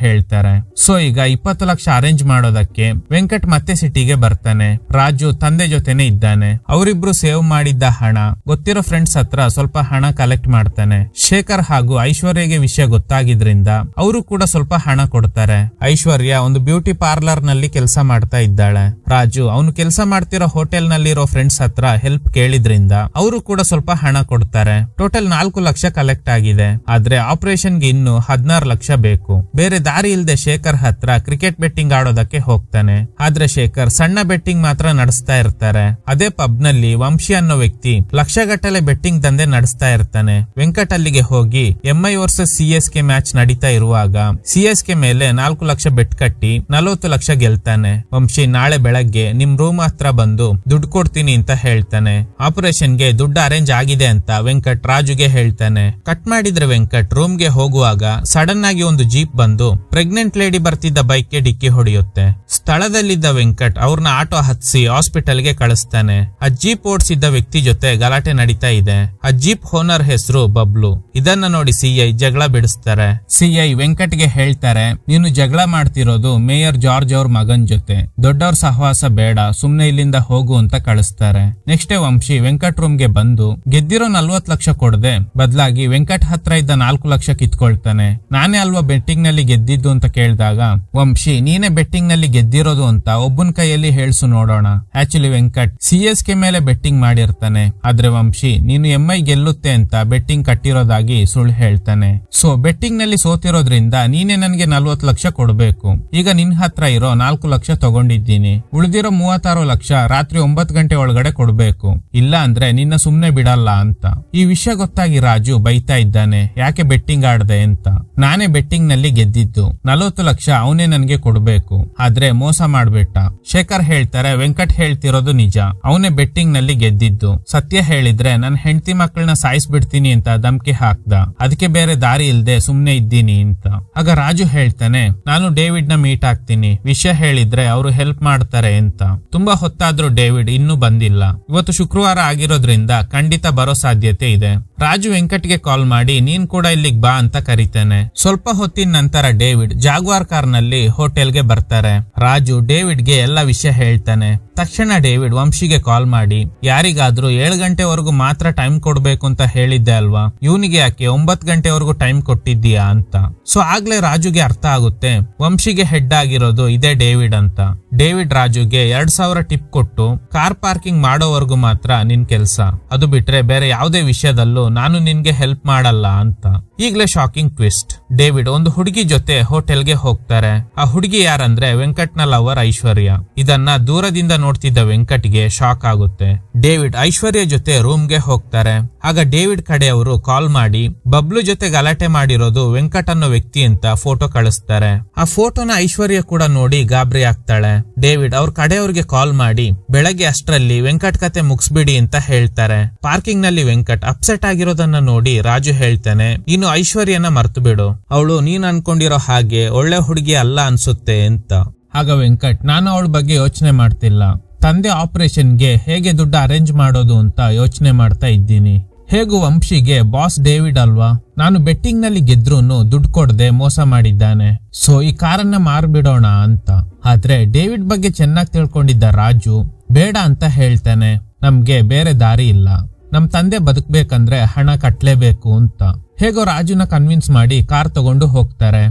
A: ಹೇಳ್ತಾರೆ. ಸೊ ಈಗ 20 ಲಕ್ಷ ಅರೇಂಜ್ ಮಾಡೋದಕ್ಕೆ ವೆಂಕಟ್ ಮತ್ತೆ ಸಿಟಿಗೆ ಬರ್ತಾನೆ. ರಾಜು ತಂದೆ ಜೊತೆನೆ ಇದ್ದಾನೆ. ಅವರಿಬ್ರು ಸೇವ್ ಮಾಡಿದ್ದ ಹಣ ಗೊತ್ತಿರೋ ಫ್ರೆಂಡ್ಸ್ ಹತ್ರ ಸ್ವಲ್ಪ ಹಣ ಕಲೆಕ್ಟ್ ಮಾಡ್ತಾನೆ. ಶೇಖರ್ ಹಾಗೂ ಐಶ್ವರ್ಯಗೆ ವಿಷಯ ಗೊತ್ತಾಗಿದ್ರಿಂದ ಅವರು ಕೂಡ ಸ್ವಲ್ಪ ಹಣ ಕೊಡ್ತಾರೆ. ಐಶ್ವರ್ಯ ಒಂದು ಬ್ಯೂಟಿ ಪಾರ್ಲರ್ ನಲ್ಲಿ ಕೆಲಸ ಮಾಡ್ತಾ ಇದ್ದಾಳೆ. ರಾಜು ಅವನು ಕೆಲಸ ಮಾಡ್ತಿರೋ ಹೋಟೆಲ್ ನಲ್ಲಿರೋ ಫ್ರೆಂಡ್ಸ್ ಹತ್ರ ಹೆಲ್ಪ್ ಕೇಳಿದ್ರಿಂದ ಅವರು ಕೂಡ ಸ್ವಲ್ಪ ಹಣ ಕೊಡ್ತಾರೆ. ಟೋಟಲ್ 4 ಲಕ್ಷ ಕಲೆಕ್ಟ್ ಆಗಿದೆ. ಆದ್ರೆ ಆಪರೇಷನ್ ಗೆ ಇನ್ನು 16 ಲಕ್ಷ ಬೇಕು. ಬೇರೆ ದಾರಿ ಇಲ್ಲದೆ ಶೇಖರ್ ಹತ್ರ ಕ್ರಿಕೆಟ್ ಬೆಟ್ಟಿಂಗ್ ಆಡೋದಕ್ಕೆ ಹೋಗ್ತಾನೆ. ಆದ್ರೆ ಶೇಖರ್ ಸಣ್ಣ ಬೆಟ್ಟಿಂಗ್ ಮಾತ್ರ ನಡೆಸ್ತಾ ಇರ್ತಾರೆ. ಅದೇ ಪಬ್ ನಲ್ಲಿ ವಂಶಿ ಅನ್ನೋ ವ್ಯಕ್ತಿ ಲಕ್ಷಗಟ್ಟಲೆ ಬೆಟ್ಟಿಂಗ್ ದಂಧೆ ನಡೆಸ್ತಾ ಇರ್ತಾನೆ. ವೆಂಕಟ್ ಅಲ್ಲಿಗೆ ಹೋಗಿ ಎಂಐ ವರ್ಸಸ್ ಸಿಎಸ್ಕೆ ಮ್ಯಾಚ್ ನಡೀತಾ ಇರುವಾಗ ಸಿಎಸ್ಕೆ ಮೇಲೆ 4 ಲಕ್ಷ ಬೆಟ್ ಕಟ್ಟಿ 40 ಲಕ್ಷ ಗೆಲ್ತಾನೆ. ವಂಶಿ ನಾಳೆ ಬೆಳಗ್ಗೆ ನಿಮ್ ರೂಮ್ ಹತ್ರ ಬಂದು ದುಡ್ಡು ಕೊಡ್ತೀನಿ ಅಂತ ಹೇಳ್ತಾನೆ. ಆಪರೇಷನ್ ಗೆ ದುಡ್ಡು ಅರೇಂಜ್ ಆಗಿದೆ ಅಂತ ವೆಂಕಟ್ ರಾಜುಗೆ ಹೇಳ್ತಾನೆ. ಕಟ್ ಮಾಡಿದ್ರೆ ವೆಂಕಟ್ ರೂಮ್ ಗೆ ಹೋಗುವಾಗ ಸಡನ್ ಆಗಿ ಒಂದು ಜೀಪ್ ಬಂದು ಪ್ರೆಗ್ನೆಂಟ್ ಲೇಡಿ ಬರ್ತಿದ್ದ ಬೈಕ್ ಗೆ ಡಿಕ್ಕಿ ಹೊಡೆಯುತ್ತೆ. ಸ್ಥಳದಲ್ಲಿದ್ದ ವೆಂಕಟ್ ಅವ್ರನ್ನ ಆಟೋ ಹತ್ಸಿ ಹಾಸ್ಪಿಟಲ್ ಗೆ ಕಳಿಸ್ತಾನೆ. ಆ ಜೀಪ್ ಓಡಿಸಿದ್ದ ವ್ಯಕ್ತಿ ಜೊತೆ ಗಲಾಟೆ ನಡೀತಾ ಇದೆ. ಆ ಜೀಪ್ ಓನರ್ ಹೆಸರು ಬಬ್ಲು. ಇದನ್ನ ನೋಡಿ ಸಿಐ ಜಗಳ ಬಿಡಿಸ್ತಾರೆ. ಸಿಐ ವೆಂಕಟ್ ಗೆ ಹೇಳ್ತಾರೆ, ನೀನು ಜಗಳ ಮಾಡ್ತಿರೋದು ಮೇಯರ್ ಜಾರ್ಜ್ ಅವ್ರ ಮಗನ್ ಜೊತೆ. ದೊಡ್ಡವ್ರ ಸಹವಾಸ ಬೇಡ, ಸುಮ್ನೆ ಇಲ್ಲಿಂದ ಹೋಗು ಅಂತ ಕಳಿಸ್ತಾರೆ. Next day Vamshi Venkat room ಗೆ ಬಂದು ಗೆದ್ದಿರೋ 40 ಲಕ್ಷ ಕೊಡದೆ ಬದಲಾಗಿ ವೆಂಕಟ್ ಹತ್ರ ಇದ್ದ 4 ಲಕ್ಷ ಕಿತ್ಕೊಳ್ತಾನೆ. ನಾನೇ ಅಲ್ವಾ ಬೆಟ್ಟಿಂಗ್ ನಲ್ಲಿ ಗೆದ್ದಿದ್ದು ಅಂತ ಕೇಳಿದಾಗ ವಂಶಿ ನೀನೇ ಬೆಟ್ಟಿಂಗ್ ನಲ್ಲಿ ಗೆದ್ದಿರೋದು ಅಂತ ಒಬ್ಬನ ಕೈಯಲ್ಲಿ ಹೇಳ್ಸು ನೋಡೋಣ. ಆಕ್ಚುಲಿ ವೆಂಕಟ್ ಸಿಎಸ್ಕೆ ಮೇಲೆ ಬೆಟ್ಟಿಂಗ್ ಮಾಡಿರ್ತಾನೆ. ಆದ್ರೆ ವಂಶಿ ನೀನು ಎಂಐ ಗೆಲ್ಲುತ್ತೆ ಅಂತ ಬೆಟ್ಟಿಂಗ್ ಕಟ್ಟಿರೋದಾಗಿ ಸುಳ್ಳು ಹೇಳ್ತಾನೆ. ಸೊ ಬೆಟ್ಟಿಂಗ್ ನಲ್ಲಿ ಸೋತಿರೋದ್ರಿಂದ ನೀನೇ ನನ್ಗೆ 40 ಲಕ್ಷ ಕೊಡ್ಬೇಕು. ಈಗ ನಿನ್ ಹತ್ರ ಇರೋ 4 ಲಕ್ಷ ತಗೊಂಡಿದ್ದೀನಿ. ಉಳಿದಿರೋ 36 ಲಕ್ಷ ರಾತ್ರಿ 9 ಗಂಟೆ ಒಳಗಡೆ ಕೊಡ್ಬೇಕು, ಇಲ್ಲ ಅಂದ್ರೆ ನಿನ್ನ ಸುಮ್ನೆ ಬಿಡಲ್ಲ ಅಂತ. ಈ ವಿಷಯ ಗೊತ್ತಾಗಿ ರಾಜು ಬೈತಾ ಇದ್ದಾನೆ, ಯಾಕೆ ಬೆಟ್ಟಿಂಗ್ ಆಡ್ದೆ ಅಂತ. ನಾನೇ ಬೆಟ್ಟಿಂಗ್ ನಲ್ಲಿ ಗೆದ್ದಿದ್ದು, 40 ಲಕ್ಷ ಅವನೇ ನನ್ಗೆ ಕೊಡ್ಬೇಕು, ಆದ್ರೆ ಮೋಸ ಮಾಡ್ಬಿಟ್ಟ. ಶೇಖರ್ ಹೇಳ್ತಾರೆ, ವೆಂಕಟ್ ಹೇಳ್ತಿರೋದು ನಿಜ, ಅವನೇ ಬೆಟ್ಟಿಂಗ್ ನಲ್ಲಿ ಗೆದ್ದಿದ್ದು. ಸತ್ಯ ಹೇಳಿದ್ರೆ ನನ್ ಹೆಂಡತಿ ಮಕ್ಕಳನ್ನ ಸಾಯಿಸ್ಬಿಡ್ತೀನಿ ಅಂತ ಧಮ್ಕಿ ಹಾಕ್ದ. ಅದಕ್ಕೆ ಬೇರೆ ದಾರಿ ಇಲ್ದೆ ಸುಮ್ನೆ ಇದ್ದೀನಿ ಅಂತ. ಆಗ ರಾಜು ಹೇಳ್ತಾನೆ, ನಾನು ಡೇವಿಡ್ ನ ಮೀಟ್ ಆಗ್ತೀನಿ, ವಿಷಯ ಹೇಳಿದ್ರೆ ಅವರು ಹೆಲ್ಪ್ ಮಾಡ್ತಾರೆ ಅಂತ. ತುಂಬಾ ಹೊತ್ತಾದ್ರೂ ಡೇವಿಡ್ ಇನ್ನೂ ಬಂದಿಲ್ಲ. ಇವತ್ತು ಶುಕ್ರವಾರ ಆಗಿರೋದ್ರಿಂದ ಖಂಡಿತ ಬರೋ ಸಾಧ್ಯತೆ ಇದೆ. ರಾಜು ವೆಂಕಟ್ಗೆ ಕಾಲ್ ಮಾಡಿ ನೀನ್ ಕೂಡ ಇಲ್ಲಿಗೆ ಬಾ ಅಂತ ಕರೀತಾನೆ. ಸ್ವಲ್ಪ ಹೊತ್ತಿನ ನಂತರ ಡೇವಿಡ್ ಜಾಗ್ವಾರ್ ಕಾರ್ ನಲ್ಲಿ ಹೋಟೆಲ್ಗೆ ಬರ್ತಾರೆ. ರಾಜು ಡೇವಿಡ್ಗೆ ಎಲ್ಲ ವಿಷಯ ಹೇಳ್ತಾನೆ. ತಕ್ಷಣ ಡೇವಿಡ್ ವಂಶಿಗೆ ಕಾಲ್ ಮಾಡಿ, ಯಾರಿಗಾದ್ರೂ 7 ಗಂಟೆವರೆಗೂ ಮಾತ್ರ ಟೈಮ್ ಕೊಡ್ಬೇಕು ಅಂತ ಹೇಳಿದ್ದೆ ಅಲ್ವಾ, ಇವನಿಗೆ ಯಾಕೆ 9 ಗಂಟೆವರೆಗೂ ಟೈಮ್ ಕೊಟ್ಟಿದ್ದೀಯಾ ಅಂತ. ಸೊ ಆಗ್ಲೇ ರಾಜುಗೆ ಅರ್ಥ ಆಗುತ್ತೆ ವಂಶಿಗೆ ಹೆಡ್ ಆಗಿರೋದು ಇದೇ ಡೇವಿಡ್ ಅಂತ. ಡೇವಿಡ್ ರಾಜುಗೆ 2,000 ಟಿಪ್ ಕೊಟ್ಟು ಕಾರ್ ಪಾರ್ಕಿಂಗ್ ಮಾಡೋವರೆಗೂ ಮಾತ್ರ ನಿನ್ ಕೆಲ್ಸ, ಅದು ಬಿಟ್ರೆ ಬೇರೆ ಯಾವುದೇ ವಿಷಯದಲ್ಲೂ ನಾನು ನಿನ್ಗೆ ಹೆಲ್ಪ್ ಮಾಡಲ್ಲ ಅಂತ. ಈಗ್ಲೇ ಶಾಕಿಂಗ್ ಟ್ವಿಸ್ಟ್. ಡೇವಿಡ್ ಒಂದು ಹುಡುಗಿ ಜೊತೆ ಹೋಟೆಲ್ಗೆ ಹೋಗ್ತಾರೆ. ಆ ಹುಡುಗಿ ಯಾರಂದ್ರೆ ವೆಂಕಟ್ನ ಲವರ್ ಐಶ್ವರ್ಯ. ಇದನ್ನ ದೂರದಿಂದ ನೋಡ್ತಿದ್ದ ವೆಂಕಟ್ಗೆ ಶಾಕ್ ಆಗುತ್ತೆ. ಡೇವಿಡ್ ಐಶ್ವರ್ಯ ಜೊತೆ ರೂಮ್ಗೆ ಹೋಗ್ತಾರೆ. ಆಗ ಡೇವಿಡ್ ಕಡೆಯವರು ಕಾಲ್ ಮಾಡಿ ಬಬ್ಲು ಜೊತೆ ಗಲಾಟೆ ಮಾಡಿರೋದು ವೆಂಕಟ್ ಅನ್ನೋ ವ್ಯಕ್ತಿ ಅಂತ ಫೋಟೋ ಕಳಿಸ್ತಾರೆ. ಆ ಫೋಟೋನ ಐಶ್ವರ್ಯ ಕೂಡ ನೋಡಿ ಗಾಬರಿ ಆಗ್ತಾಳೆ. ಡೇವಿಡ್ ಅವ್ರ ಕಡೆಯವ್ರಿಗೆ ಕಾಲ್ ಮಾಡಿ ಬೆಳಗ್ಗೆ ಅಷ್ಟರಲ್ಲಿ ವೆಂಕಟ್ ಕತೆ ಮುಗಿಸ್ಬಿಡಿ ಅಂತ ಹೇಳ್ತಾರೆ. ಪಾರ್ಕಿಂಗ್ ನಲ್ಲಿ ವೆಂಕಟ್ ಅಪ್ಸೆಟ್ ಆಗಿರೋದನ್ನ ನೋಡಿ ರಾಜು ಹೇಳ್ತಾನೆ, ಇನ್ನು ಐಶ್ವರ್ಯನ ಮರ್ತು ಬಿಡು, ಅವಳು ನೀನ್ ಅನ್ಕೊಂಡಿರೋ ಹಾಗೆ ಒಳ್ಳೆ ಹುಡುಗಿ ಅಲ್ಲ ಅನ್ಸುತ್ತೆ ಅಂತ. ಆಗ ವೆಂಕಟ್, ನಾನು ಅವಳ ಬಗ್ಗೆ ಯೋಚನೆ ಮಾಡ್ತಿಲ್ಲ, ತಂದೆ ಆಪರೇಷನ್ಗೆ ಹೇಗೆ ದುಡ್ಡು ಅರೇಂಜ್ ಮಾಡೋದು ಅಂತ ಯೋಚನೆ ಮಾಡ್ತಾ ಇದ್ದೀನಿ. ಹೇಗೂ ವಂಶಿಗೆ ಬಾಸ್ ಡೇವಿಡ್ ಅಲ್ವಾ, ನಾನು ಬೆಟ್ಟಿಂಗ್ ನಲ್ಲಿ ಗೆದ್ರೂನು ದುಡ್ಡು ಕೊಡದೆ ಮೋಸ ಮಾಡಿದ್ದಾನೆ, ಸೊ ಈ ಕಾರನ್ನ ಮಾರ್ಬಿಡೋಣ ಅಂತ. ಆದ್ರೆ ಡೇವಿಡ್ ಬಗ್ಗೆ ಚೆನ್ನಾಗಿ ತಿಳ್ಕೊಂಡಿದ್ದ ರಾಜು ಬೇಡ ಅಂತ ಹೇಳ್ತಾನೆ. ನಮ್ಗೆ ಬೇರೆ ದಾರಿ ಇಲ್ಲ, ನಮ್ ತಂದೆ ಬದುಕ್ಬೇಕಂದ್ರೆ ಹಣ ಕಟ್ಲೇಬೇಕು ಅಂತ. ಹೇಗೋ ರಾಜುನ ಕನ್ವಿನ್ಸ್ ಮಾಡಿ ಕಾರ್ ತಗೊಂಡು ಹೋಗ್ತಾರೆ.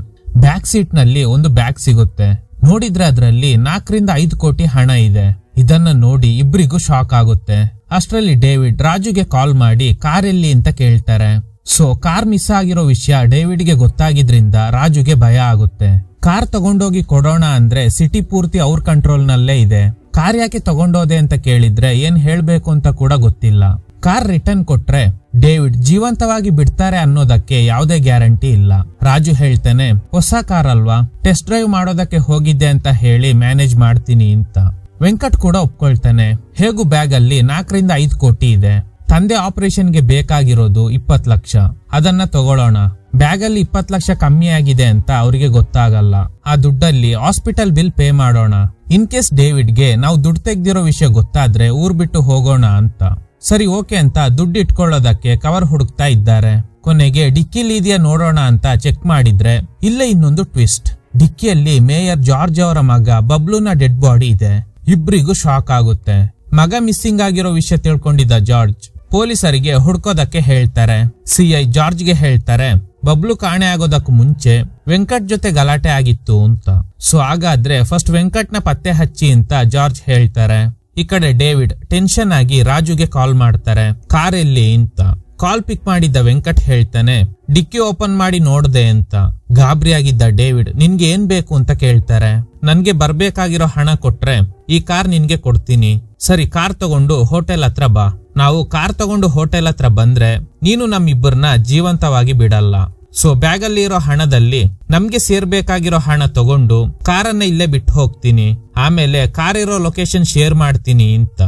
A: ಬ್ಯಾಕ್ ಸೀಟ್ ನಲ್ಲಿ ಒಂದು ಬ್ಯಾಗ್ ಸಿಗುತ್ತೆ. ನೋಡಿದ್ರೆ ಅದ್ರಲ್ಲಿ 4-5 ಕೋಟಿ ಹಣ ಇದೆ. ಇದನ್ನ ನೋಡಿ ಇಬ್ರಿಗೂ ಶಾಕ್ ಆಗುತ್ತೆ. ಅಷ್ಟರಲ್ಲಿ ಡೇವಿಡ್ ರಾಜುಗೆ ಕಾಲ್ ಮಾಡಿ ಕಾರ್ ಎಲ್ಲಿ ಅಂತ ಕೇಳ್ತಾರೆ. ಸೊ ಕಾರ್ ಮಿಸ್ ಆಗಿರೋ ವಿಷಯ ಡೇವಿಡ್ಗೆ ಗೊತ್ತಾಗಿದ್ರಿಂದ ರಾಜುಗೆ ಭಯ ಆಗುತ್ತೆ. ಕಾರ್ ತಗೊಂಡೋಗಿ ಕೊಡೋಣ ಅಂದ್ರೆ ಸಿಟಿ ಪೂರ್ತಿ ಅವ್ರ ಕಂಟ್ರೋಲ್ ನಲ್ಲೇ ಇದೆ. ಕಾರ್ ಯಾಕೆ ತಗೊಂಡೋದೆ ಅಂತ ಕೇಳಿದ್ರೆ ಏನ್ ಹೇಳ್ಬೇಕು ಅಂತ ಕೂಡ ಗೊತ್ತಿಲ್ಲ. ಕಾರ್ ರಿಟರ್ನ್ ಕೊಟ್ರೆ ಡೇವಿಡ್ ಜೀವಂತವಾಗಿ ಬಿಡ್ತಾರೆ ಅನ್ನೋದಕ್ಕೆ ಯಾವುದೇ ಗ್ಯಾರಂಟಿ ಇಲ್ಲ. ರಾಜು ಹೇಳ್ತಾನೆ, ಹೊಸ ಕಾರ್ ಅಲ್ವಾ, ಟೆಸ್ಟ್ ಡ್ರೈವ್ ಮಾಡೋದಕ್ಕೆ ಹೋಗಿದ್ದೆ ಅಂತ ಹೇಳಿ ಮ್ಯಾನೇಜ್ ಮಾಡ್ತೀನಿ ಅಂತ. ವೆಂಕಟ್ ಕೂಡ ಒಪ್ಕೊಳ್ತಾನೆ. ಹೇಗೂ ಬ್ಯಾಗ್ ಅಲ್ಲಿ 4-5 ಕೋಟಿ ಇದೆ. ತಂದೆ ಆಪರೇಷನ್ಗೆ ಬೇಕಾಗಿರೋದು 20 ಲಕ್ಷ, ಅದನ್ನ ತಗೊಳ್ಳೋಣ. ಬ್ಯಾಗ್ ಅಲ್ಲಿ 20 ಲಕ್ಷ ಕಮ್ಮಿ ಆಗಿದೆ ಅಂತ ಅವರಿಗೆ ಗೊತ್ತಾಗಲ್ಲ. ಆ ದುಡ್ಡಲ್ಲಿ ಹಾಸ್ಪಿಟಲ್ ಬಿಲ್ ಪೇ ಮಾಡೋಣ. ಇನ್ ಕೇಸ್ ಡೇವಿಡ್ಗೆ ನಾವು ದುಡ್ಡು ತೆಗ್ದಿರೋ ವಿಷಯ ಗೊತ್ತಾದ್ರೆ ಊರ್ ಬಿಟ್ಟು ಹೋಗೋಣ ಅಂತ. ಸರಿ ಓಕೆ ಅಂತ ದುಡ್ಡು ಇಟ್ಕೊಳ್ಳೋದಕ್ಕೆ ಕವರ್ ಹುಡುಕ್ತಾ ಇದ್ದಾರೆ. ಕೊನೆಗೆ ಡಿಕ್ಕಿಲಿ ಇದೆಯಾ ನೋಡೋಣ ಅಂತ ಚೆಕ್ ಮಾಡಿದ್ರೆ ಇಲ್ಲೇ ಇನ್ನೊಂದು ಟ್ವಿಸ್ಟ್. ಡಿಕ್ಕಿಯಲ್ಲಿ ಮೇಯರ್ ಜಾರ್ಜ್ ಅವರ ಮಗ ಬಬ್ಲೂನ ಡೆಡ್ ಬಾಡಿ ಇದೆ. ಇಬ್ರಿಗೂ ಶಾಕ್ ಆಗುತ್ತೆ. ಮಗ ಮಿಸ್ಸಿಂಗ್ ಆಗಿರೋ ವಿಷಯ ತಿಳ್ಕೊಂಡಿದ್ದ ಜಾರ್ಜ್ ಪೊಲೀಸರಿಗೆ ಹುಡ್ಕೋದಕ್ಕೆ ಹೇಳ್ತಾರೆ. ಸಿಐ ಜಾರ್ಜ್ಗೆ ಹೇಳ್ತಾರೆ, ಬಬ್ಲು ಕಾಣೆ ಆಗೋದಕ್ಕೂ ಮುಂಚೆ ವೆಂಕಟ್ ಜೊತೆ ಗಲಾಟೆ ಆಗಿತ್ತು ಅಂತ. ಸೊ ಹಾಗಾದ್ರೆ ಫಸ್ಟ್ ವೆಂಕಟ್ನ ಪತ್ತೆ ಹಚ್ಚಿ ಅಂತ ಜಾರ್ಜ್ ಹೇಳ್ತಾರೆ. ಈ ಕಡೆ ಡೇವಿಡ್ ಟೆನ್ಷನ್ ಆಗಿ ರಾಜುಗೆ ಕಾಲ್ ಮಾಡ್ತಾರೆ, ಕಾರ್ ಎಲ್ಲಿ ಅಂತ. ಕಾಲ್ ಪಿಕ್ ಮಾಡಿದ್ದ ವೆಂಕಟ್ ಹೇಳ್ತಾನೆ, ಡಿಕ್ಕಿ ಓಪನ್ ಮಾಡಿ ನೋಡ್ದೆ ಅಂತ. ಗಾಬರಿ ಆಗಿದ್ದ ಡೇವಿಡ್ ನಿನ್ಗೆ ಏನ್ ಬೇಕು ಅಂತ ಕೇಳ್ತಾರೆ. ನನ್ಗೆ ಬರ್ಬೇಕಾಗಿರೋ ಹಣ ಕೊಟ್ರೆ ಈ ಕಾರ್ ನಿನ್ಗೆ ಕೊಡ್ತೀನಿ. ಸರಿ ಕಾರ್ ತಗೊಂಡು ಹೋಟೆಲ್ ಹತ್ರ ಬಾ. ನಾವು ಕಾರ್ ತಗೊಂಡು ಹೋಟೆಲ್ ಹತ್ರ ಬಂದ್ರೆ ನೀನು ನಮ್ಮಿಬ್ಬರನ್ನ ಜೀವಂತವಾಗಿ ಬಿಡಲ್ಲ. ಸೊ ಬ್ಯಾಗ್ ಅಲ್ಲಿ ಇರೋ ಹಣದಲ್ಲಿ ನಮ್ಗೆ ಸೇರ್ಬೇಕಾಗಿರೋ ಹಣ ತಗೊಂಡು ಕಾರನ್ನ ಇಲ್ಲೇ ಬಿಟ್ಟು ಹೋಗ್ತೀನಿ. ಆಮೇಲೆ ಕಾರ್ ಇರೋ ಲೊಕೇಶನ್ ಶೇರ್ ಮಾಡ್ತೀನಿ ಅಂತ.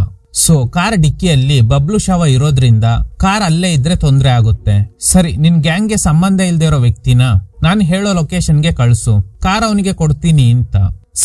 A: ಸೊ ಕಾರ್ ಡಿಕ್ಕಿಯಲ್ಲಿ ಬಬ್ಲು ಶವ ಇರೋದ್ರಿಂದ ಕಾರ್ ಅಲ್ಲೇ ಇದ್ರೆ ತೊಂದ್ರೆ ಆಗುತ್ತೆ. ಸರಿ ನಿನ್ ಗ್ಯಾಂಗ್ಗೆ ಸಂಬಂಧ ಇಲ್ದೇ ಇರೋ ವ್ಯಕ್ತಿನ ನಾನು ಹೇಳೋ ಲೊಕೇಶನ್ಗೆ ಕಳ್ಸು, ಕಾರ್ ಅವನಿಗೆ ಕೊಡ್ತೀನಿ ಅಂತ.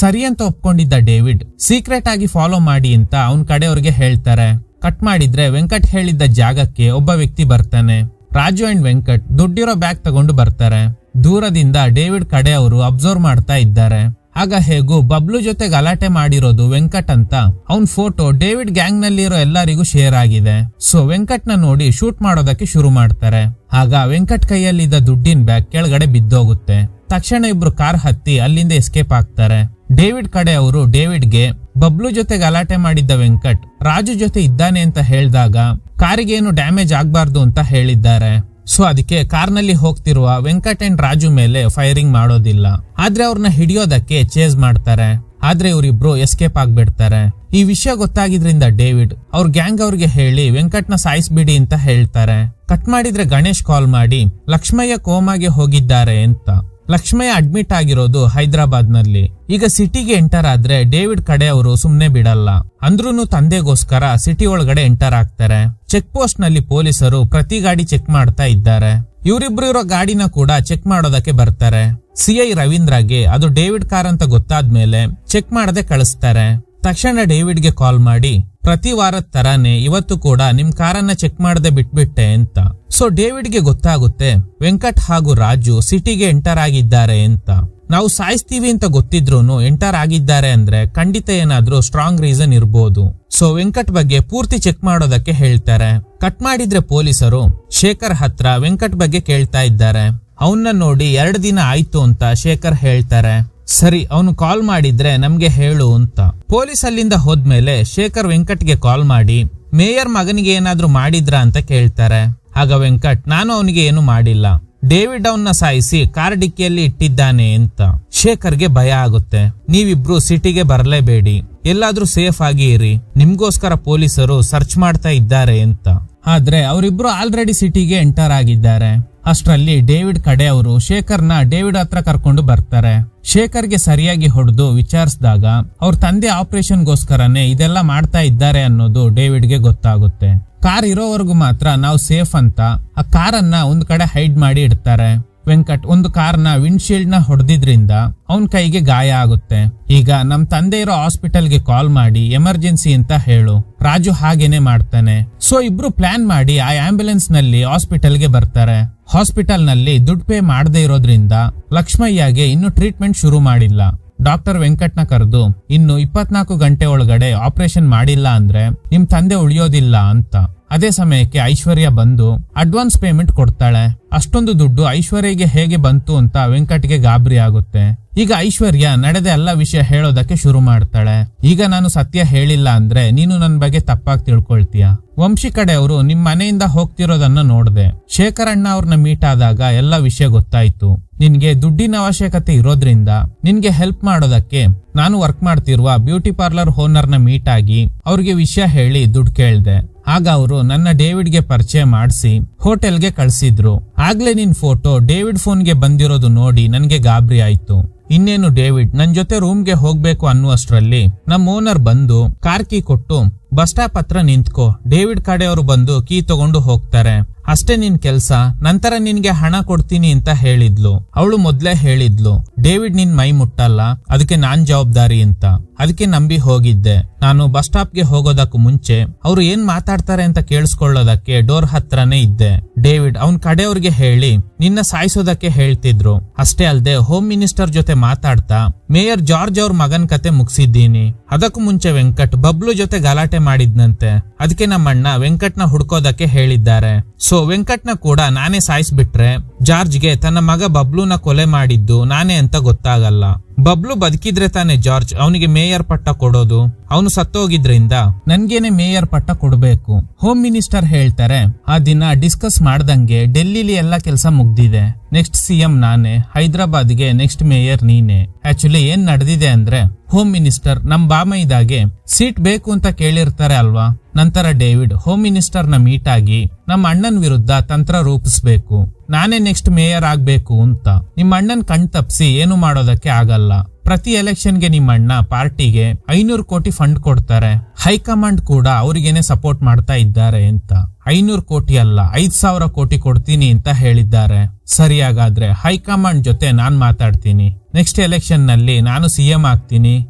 A: ಸರಿ ಅಂತ ಒಪ್ಕೊಂಡಿದ್ದ ಡೇವಿಡ್ ಸೀಕ್ರೆಟ್ ಆಗಿ ಫಾಲೋ ಮಾಡಿ ಅಂತ ಅವನ್ ಕಡೆಯವ್ರಿಗೆ ಹೇಳ್ತಾರೆ. ಕಟ್ ಮಾಡಿದ್ರೆ ವೆಂಕಟ್ ಹೇಳಿದ್ದ ಜಾಗಕ್ಕೆ ಒಬ್ಬ ವ್ಯಕ್ತಿ ಬರ್ತಾನೆ. ರಾಜು ಅಂಡ್ ವೆಂಕಟ್ ದುಡ್ಡಿರೋ ಬ್ಯಾಗ್ ತಗೊಂಡು ಬರ್ತಾರೆ. ದೂರದಿಂದ ಡೇವಿಡ್ ಕಡೆಯವರು ಅಬ್ಸರ್ವ್ ಮಾಡ್ತಾ ಇದ್ದಾರೆ. ಆಗ ಹೇಗೂ ಬಬ್ಲು ಜೊತೆ ಗಲಾಟೆ ಮಾಡಿರೋದು ವೆಂಕಟ್ ಅಂತ ಅವನ್ ಫೋಟೋ ಡೇವಿಡ್ ಗ್ಯಾಂಗ್ ನಲ್ಲಿರೋ ಎಲ್ಲರಿಗೂ ಶೇರ್ ಆಗಿದೆ. ಸೊ ವೆಂಕಟ್ ನ ನೋಡಿ ಶೂಟ್ ಮಾಡೋದಕ್ಕೆ ಶುರು ಮಾಡ್ತಾರೆ. ಆಗ ವೆಂಕಟ್ ಕೈಯಲ್ಲಿದ್ದ ದುಡ್ಡಿನ ಬ್ಯಾಗ್ ಕೆಳಗಡೆ ಬಿದ್ದೋಗುತ್ತೆ. ತಕ್ಷಣ ಇಬ್ರು ಕಾರ್ ಹತ್ತಿ ಅಲ್ಲಿಂದ ಎಸ್ಕೇಪ್ ಆಗ್ತಾರೆ. ಡೇವಿಡ್ ಕಡೆಯವರು ಡೇವಿಡ್ಗೆ ಬಬ್ಲು ಜೊತೆ ಗಲಾಟೆ ಮಾಡಿದ್ದ ವೆಂಕಟ್ ರಾಜು ಜೊತೆ ಇದ್ದಾನೆ ಅಂತ ಹೇಳಿದಾಗ ಕಾರಿಗೆ ಏನು ಡ್ಯಾಮೇಜ್ ಆಗ್ಬಾರ್ದು ಅಂತ ಹೇಳಿದ್ದಾರೆ. ಸೊ ಅದಕ್ಕೆ ಕಾರ್ನಲ್ಲಿ ಹೋಗ್ತಿರುವ ವೆಂಕಟ್ ಅಂಡ್ ರಾಜು ಮೇಲೆ ಫೈರಿಂಗ್ ಮಾಡೋದಿಲ್ಲ. ಆದ್ರೆ ಅವ್ರನ್ನ ಹಿಡಿಯೋದಕ್ಕೆ ಚೇಸ್ ಮಾಡ್ತಾರೆ. ಆದ್ರೆ ಇವರಿಬ್ರು ಎಸ್ಕೇಪ್ ಆಗ್ಬಿಡ್ತಾರೆ. ಈ ವಿಷಯ ಗೊತ್ತಾಗಿದ್ರಿಂದ ಡೇವಿಡ್ ಅವ್ರ ಗ್ಯಾಂಗ್ ಅವ್ರಿಗೆ ಹೇಳಿ ವೆಂಕಟ್ನ ಸಾಯಿಸ್ಬಿಡಿ ಅಂತ ಹೇಳ್ತಾರೆ. ಕಟ್ ಮಾಡಿದ್ರೆ ಗಣೇಶ್ ಕಾಲ್ ಮಾಡಿ ಲಕ್ಷ್ಮಯ್ಯ ಕೋಮಾಗೆ ಹೋಗಿದ್ದಾರೆ ಅಂತ. ಲಕ್ಷ್ಮಯ್ಯ ಅಡ್ಮಿಟ್ ಆಗಿರೋದು ಹೈದರಾಬಾದ್ ನಲ್ಲಿ. ಈಗ ಸಿಟಿಗೆ ಎಂಟರ್ ಆದ್ರೆ ಡೇವಿಡ್ ಕಡೆಯವರು ಸುಮ್ನೆ ಬಿಡಲ್ಲ. ಅಂದ್ರೂನು ತಂದೆಗೋಸ್ಕರ ಸಿಟಿ ಒಳಗಡೆ ಎಂಟರ್ ಆಗ್ತಾರೆ. ಚೆಕ್ ಪೋಸ್ಟ್ ನಲ್ಲಿ ಪೊಲೀಸರು ಪ್ರತಿ ಗಾಡಿ ಚೆಕ್ ಮಾಡ್ತಾ ಇದ್ದಾರೆ. ಇವರಿಬ್ರು ಇರೋ ಗಾಡಿನ ಕೂಡ ಚೆಕ್ ಮಾಡೋದಕ್ಕೆ ಬರ್ತಾರೆ. ಸಿಐ ರವೀಂದ್ರಗೆ ಅದು ಡೇವಿಡ್ ಕಾರ್ ಅಂತ ಗೊತ್ತಾದ್ಮೇಲೆ ಚೆಕ್ ಮಾಡದೆ ಕಳಿಸ್ತಾರೆ. ತಕ್ಷಣ ಡೇವಿಡ್ಗೆ ಕಾಲ್ ಮಾಡಿ ಪ್ರತಿ ವಾರದ ತರಾನೇ ಇವತ್ತು ಕೂಡ ನಿಮ್ ಕಾರನ್ನ ಚೆಕ್ ಮಾಡದೆ ಬಿಟ್ಬಿಟ್ಟೆ ಅಂತ. ಸೊ ಡೇವಿಡ್ಗೆ ಗೊತ್ತಾಗುತ್ತೆ ವೆಂಕಟ್ ಹಾಗೂ ರಾಜು ಸಿಟಿಗೆ ಎಂಟರ್ ಆಗಿದ್ದಾರೆ ಅಂತ. ನಾವು ಸಾಯಿಸ್ತೀವಿ ಅಂತ ಗೊತ್ತಿದ್ರೂನು ಎಂಟರ್ ಆಗಿದ್ದಾರೆ ಅಂದ್ರೆ ಖಂಡಿತ ಏನಾದ್ರೂ ಸ್ಟ್ರಾಂಗ್ ರೀಸನ್ ಇರ್ಬೋದು. ಸೊ ವೆಂಕಟ್ ಬಗ್ಗೆ ಪೂರ್ತಿ ಚೆಕ್ ಮಾಡೋದಕ್ಕೆ ಹೇಳ್ತಾರೆ. ಕಟ್ ಮಾಡಿದ್ರೆ ಪೊಲೀಸರು ಶೇಖರ್ ಹತ್ರ ವೆಂಕಟ್ ಬಗ್ಗೆ ಕೇಳ್ತಾ ಇದ್ದಾರೆ. ಅವನ್ನ ನೋಡಿ 2 ದಿನ ಆಯ್ತು ಅಂತ ಶೇಖರ್ ಹೇಳ್ತಾರೆ. ಸರಿ ಅವನು ಕಾಲ್ ಮಾಡಿದ್ರೆ ನಮ್ಗೆ ಹೇಳು ಅಂತ. ಪೊಲೀಸ್ ಅಲ್ಲಿಂದ ಹೋದ್ಮೇಲೆ ಶೇಖರ್ ವೆಂಕಟ್ಗೆ ಕಾಲ್ ಮಾಡಿ ಮೇಯರ್ ಮಗನಿಗೆ ಏನಾದ್ರೂ ಮಾಡಿದ್ರ ಅಂತ ಕೇಳ್ತಾರೆ. ಆಗ ವೆಂಕಟ್ ನಾನು ಅವನಿಗೆ ಏನು ಮಾಡಿಲ್ಲ, ಡೇವಿಡ್ ಅವನ್ನ ಸಾಯಿಸಿ ಕಾರ್ ಡಿಕ್ಕಿಯಲ್ಲಿ ಇಟ್ಟಿದ್ದಾನೆ ಅಂತ. ಶೇಖರ್ಗೆ ಭಯ ಆಗುತ್ತೆ. ನೀವಿಬ್ರು ಸಿಟಿಗೆ ಬರ್ಲೇಬೇಡಿ, ಎಲ್ಲಾದ್ರೂ ಸೇಫ್ ಆಗಿ ಇರಿ, ನಿಮ್ಗೋಸ್ಕರ ಪೊಲೀಸರು ಸರ್ಚ್ ಮಾಡ್ತಾ ಇದ್ದಾರೆ ಅಂತ. ಆದ್ರೆ ಅವರಿಬ್ರು ಆಲ್ರೆಡಿ ಸಿಟಿಗೆ ಎಂಟರ್ ಆಗಿದ್ದಾರೆ. ಅಷ್ಟರಲ್ಲಿ ಡೇವಿಡ್ ಕಡೆಯವರು ಶೇಖರ್ನ ಡೇವಿಡ್ ಹತ್ರ ಕರ್ಕೊಂಡು ಬರ್ತಾರೆ. ಶೇಖರ್ಗೆ ಸರಿಯಾಗಿ ಹೊಡೆದು ವಿಚಾರಿಸಿದಾಗ ಅವ್ರ ತಂದೆ ಆಪರೇಷನ್ಗೋಸ್ಕರನೇ ಇದೆಲ್ಲ ಮಾಡ್ತಾ ಇದ್ದಾರೆ ಅನ್ನೋದು ಡೇವಿಡ್ಗೆ ಗೊತ್ತಾಗುತ್ತೆ. ಕಾರ್ ಇರೋವರೆಗೂ ಮಾತ್ರ ನಾವು ಸೇಫ್ ಅಂತ ಆ ಕಾರನ್ನ ಒಂದ್ ಕಡೆ ಹೈಡ್ ಮಾಡಿ ಇಡ್ತಾರೆ. ವೆಂಕಟ್ ಒಂದು ಕಾರ್ನ ವಿಂಡ್ಶೀಲ್ಡ್ ನ ಹೊಡೆದಿದ್ರಿಂದ ಅವನ್ ಕೈಗೆ ಗಾಯ ಆಗುತ್ತೆ. ಈಗ ನಮ್ ತಂದೆ ಇರೋ ಹಾಸ್ಪಿಟಲ್ಗೆ ಕಾಲ್ ಮಾಡಿ ಎಮರ್ಜೆನ್ಸಿ ಅಂತ ಹೇಳು. ರಾಜು ಹಾಗೇನೆ ಮಾಡ್ತಾನೆ. ಸೊ ಇಬ್ರು ಪ್ಲಾನ್ ಮಾಡಿ ಆ ಆಂಬ್ಯುಲೆನ್ಸ್ ನಲ್ಲಿ ಹಾಸ್ಪಿಟಲ್ಗೆ ಬರ್ತಾರೆ. ಹಾಸ್ಪಿಟಲ್ ನಲ್ಲಿ ದುಡ್ಡು ಪೇ ಮಾಡದೇ ಇರೋದ್ರಿಂದ ಲಕ್ಷ್ಮಯ್ಯಗೆ ಇನ್ನು ಟ್ರೀಟ್ಮೆಂಟ್ ಶುರು ಮಾಡಿಲ್ಲ. ಡಾಕ್ಟರ್ ವೆಂಕಟ್ನ ಕರೆದು ಇನ್ನು 24 ಗಂಟೆ ಒಳಗಡೆ ಆಪರೇಷನ್ ಮಾಡಿಲ್ಲ ಅಂದ್ರೆ ನಿಮ್ ತಂದೆ ಉಳಿಯೋದಿಲ್ಲ ಅಂತ. ಅದೇ ಸಮಯಕ್ಕೆ ಐಶ್ವರ್ಯ ಬಂದು ಅಡ್ವಾನ್ಸ್ ಪೇಮೆಂಟ್ ಕೊಡ್ತಾಳೆ. ಅಷ್ಟೊಂದು ದುಡ್ಡು ಐಶ್ವರ್ಯಗೆ ಹೇಗೆ ಬಂತು ಅಂತ ವೆಂಕಟ್ಗೆ ಗಾಬರಿ ಆಗುತ್ತೆ. ಈಗ ಐಶ್ವರ್ಯ ನಡೆದ ಎಲ್ಲ ವಿಷಯ ಹೇಳೋದಕ್ಕೆ ಶುರು ಮಾಡ್ತಾಳೆ. ಈಗ ನಾನು ಸತ್ಯ ಹೇಳಿಲ್ಲ ಅಂದ್ರೆ ನೀನು ನನ್ ಬಗ್ಗೆ ತಪ್ಪಾಗಿ ತಿಳ್ಕೊಳ್ತೀಯ. ವಂಶಿ ಕಡೆಯವರು ನಿಮ್ ಮನೆಯಿಂದ ಹೋಗ್ತಿರೋದನ್ನ ನೋಡ್ದೆ. ಶೇಖರ್ ಅಣ್ಣ ಅವ್ರನ್ನ ಮೀಟ್ ಆದಾಗ ಎಲ್ಲ ವಿಷಯ ಗೊತ್ತಾಯ್ತು. ನಿನ್ಗೆ ದುಡ್ಡಿನ ಅವಶ್ಯಕತೆ ಇರೋದ್ರಿಂದ ನಿನ್ಗೆ ಹೆಲ್ಪ್ ಮಾಡೋದಕ್ಕೆ ನಾನು ವರ್ಕ್ ಮಾಡ್ತಿರುವ ಬ್ಯೂಟಿ ಪಾರ್ಲರ್ ಓನರ್ ನ ಮೀಟ್ ಆಗಿ ಅವ್ರಿಗೆ ವಿಷಯ ಹೇಳಿ ದುಡ್ಡು ಕೇಳ್ದೆ. ಆಗ ಅವರು ನನ್ನ ಡೇವಿಡ್ಗೆ ಪರಿಚಯ ಮಾಡಿಸಿ ಹೋಟೆಲ್ಗೆ ಕಳ್ಸಿದ್ರು. ಆಗ್ಲೇ ನಿನ್ ಫೋಟೋ ಡೇವಿಡ್ ಫೋನ್ಗೆ ಬಂದಿರೋದು ನೋಡಿ ನನ್ಗೆ ಗಾಬರಿ ಆಯ್ತು. ಇನ್ನೇನು ಡೇವಿಡ್ ನನ್ ಜೊತೆ ರೂಮ್ಗೆ ಹೋಗ್ಬೇಕು ಅನ್ನುವಷ್ಟ್ರಲ್ಲಿ ನಮ್ ಓನರ್ ಬಂದು ಕಾರ್ ಕೀ ಕೊಟ್ಟು ಬಸ್ ಸ್ಟಾಪ್ ಹತ್ರ ನಿಂತ್ಕೋ, ಡೇವಿಡ್ ಕಡೆಯವರು ಬಂದು ಕೀ ತಗೊಂಡು ಹೋಗ್ತಾರೆ, ಅಷ್ಟೇ ನಿನ್ ಕೆಲ್ಸ, ನಂತರ ನಿನ್ಗೆ ಹಣ ಕೊಡ್ತೀನಿ ಅಂತ ಹೇಳಿದ್ಲು. ಅವಳು ಮೊದ್ಲೇ ಹೇಳಿದ್ಲು ಡೇವಿಡ್ ನಿನ್ ಮೈ ಮುಟ್ಟಲ್ಲ, ಅದಕ್ಕೆ ನಾನ್ ಜವಾಬ್ದಾರಿ ಅಂತ. ಅದಕ್ಕೆ ನಂಬಿ ಹೋಗಿದ್ದೆ. ನಾನು ಬಸ್ ಸ್ಟಾಪ್ಗೆ ಹೋಗೋದಕ್ಕೂ ಮುಂಚೆ ಅವ್ರು ಏನ್ ಮಾತಾಡ್ತಾರೆ ಅಂತ ಕೇಳಿಸ್ಕೊಳ್ಳೋದಕ್ಕೆ ಡೋರ್ ಹತ್ರನೇ ಇದ್ದೆ. ಡೇವಿಡ್ ಅವನ್ ಕಡೆಯವ್ರಿಗೆ ಹೇಳಿ ನಿನ್ನ ಸಾಯಿಸೋದಕ್ಕೆ ಹೇಳ್ತಿದ್ರು. ಅಷ್ಟೇ ಅಲ್ದೆ ಹೋಮ್ ಮಿನಿಸ್ಟರ್ ಜೊತೆ ಮಾತಾಡ್ತಾ ಮೇಯರ್ ಜಾರ್ಜ್ ಅವ್ರ ಮಗನ್ ಕತೆ ಮುಗಿಸಿದ್ದೀನಿ. ಅದಕ್ಕೂ ಮುಂಚೆ ವೆಂಕಟ್ ಬಬ್ಲು ಜೊತೆ ಗಲಾಟೆ ಮಾಡಿದ್ನಂತೆ. ಅದಕ್ಕೆ ನಮ್ಮಣ್ಣ ವೆಂಕಟ್ನ ಹುಡ್ಕೋದಕ್ಕೆ ಹೇಳಿದ್ದಾರೆ. ಸೊ ವೆಂಕಟ್ನ ಕೂಡ ನಾನೇ ಸಾಯಿಸ್ಬಿಟ್ರೆ ಜಾರ್ಜ್ಗೆ ತನ್ನ ಮಗ ಬಬ್ಲುನ ಕೊಲೆ ಮಾಡಿದ್ದು ನಾನೇ ಅಂತ ಗೊತ್ತಾಗಲ್ಲ. ಬಬ್ಲು ಬದುಕಿದ್ರೆ ತಾನೆ ಜಾರ್ಜ್ ಅವನಿಗೆ ಮೇಯರ್ ಪಟ್ಟ ಕೊಡೋದು. ಅವನು ಸತ್ತೋಗಿದ್ರಿಂದ ನನ್ಗೇನೆ ಮೇಯರ್ ಪಟ್ಟ ಕೊಡ್ಬೇಕು. ಹೋಮ್ ಮಿನಿಸ್ಟರ್ ಹೇಳ್ತಾರೆ ಆ ದಿನ ಡಿಸ್ಕಸ್ ಮಾಡ್ದಂಗೆ ಡೆಲ್ಲಿಲಿ ಎಲ್ಲ ಕೆಲಸ ಮುಗ್ದಿದೆ. ನೆಕ್ಸ್ಟ್ ಸಿಎಂ ನಾನೇ, ಹೈದರಾಬಾದ್ಗೆ ನೆಕ್ಸ್ಟ್ ಮೇಯರ್ ನೀನೆ. ಆಕ್ಚುಲಿ ಏನ್ ನಡೆದಿದೆ ಅಂದ್ರೆ ಹೋಮ್ ಮಿನಿಸ್ಟರ್ ನಮ್ ಬಾಮೈದಾಗೆ ಸೀಟ್ ಬೇಕು ಅಂತ ಕೇಳಿರ್ತಾರೆ ಅಲ್ವಾ. ನಂತರ ಡೇವಿಡ್ ಹೋಮ್ ಮಿನಿಸ್ಟರ್ ನ ಮೀಟ್ ಆಗಿ ನಮ್ಮ ಅಣ್ಣನ್ ವಿರುದ್ಧ ತಂತ್ರ ರೂಪಿಸ್ಬೇಕು, ನಾನೇ ನೆಕ್ಸ್ಟ್ ಮೇಯರ್ ಆಗ್ಬೇಕು ಅಂತ. ನಿಮ್ಮ ಅಣ್ಣನ್ ಕಣ್ ತಪ್ಸಿ ಏನು ಮಾಡೋದಕ್ಕೆ ಆಗಲ್ಲ. ಪ್ರತಿ ಎಲೆಕ್ಷನ್ಗೆ ನಿಮ್ಮ ಅಣ್ಣ ಪಾರ್ಟಿಗೆ 500 ಕೋಟಿ ಫಂಡ್ ಕೊಡ್ತಾರೆ. ಹೈಕಮಾಂಡ್ ಕೂಡ ಅವರಿಗೇನೆ ಸಪೋರ್ಟ್ ಮಾಡ್ತಾ ಇದ್ದಾರೆ ಅಂತ. 500 ಕೋಟಿ ಅಲ್ಲ 5,000 ಕೋಟಿ ಕೊಡ್ತೀನಿ ಅಂತ ಹೇಳಿದ್ದಾರೆ. ಸರಿಯಾಗಾದ್ರೆ ಹೈಕಮಾಂಡ್ ಜೊತೆ ನಾನ್ ಮಾತಾಡ್ತೀನಿ. ನೆಕ್ಸ್ಟ್ ಎಲೆಕ್ಷನ್ ನಲ್ಲಿ ನಾನು ಸಿಎಂ ಆಗ್ತೀನಿ,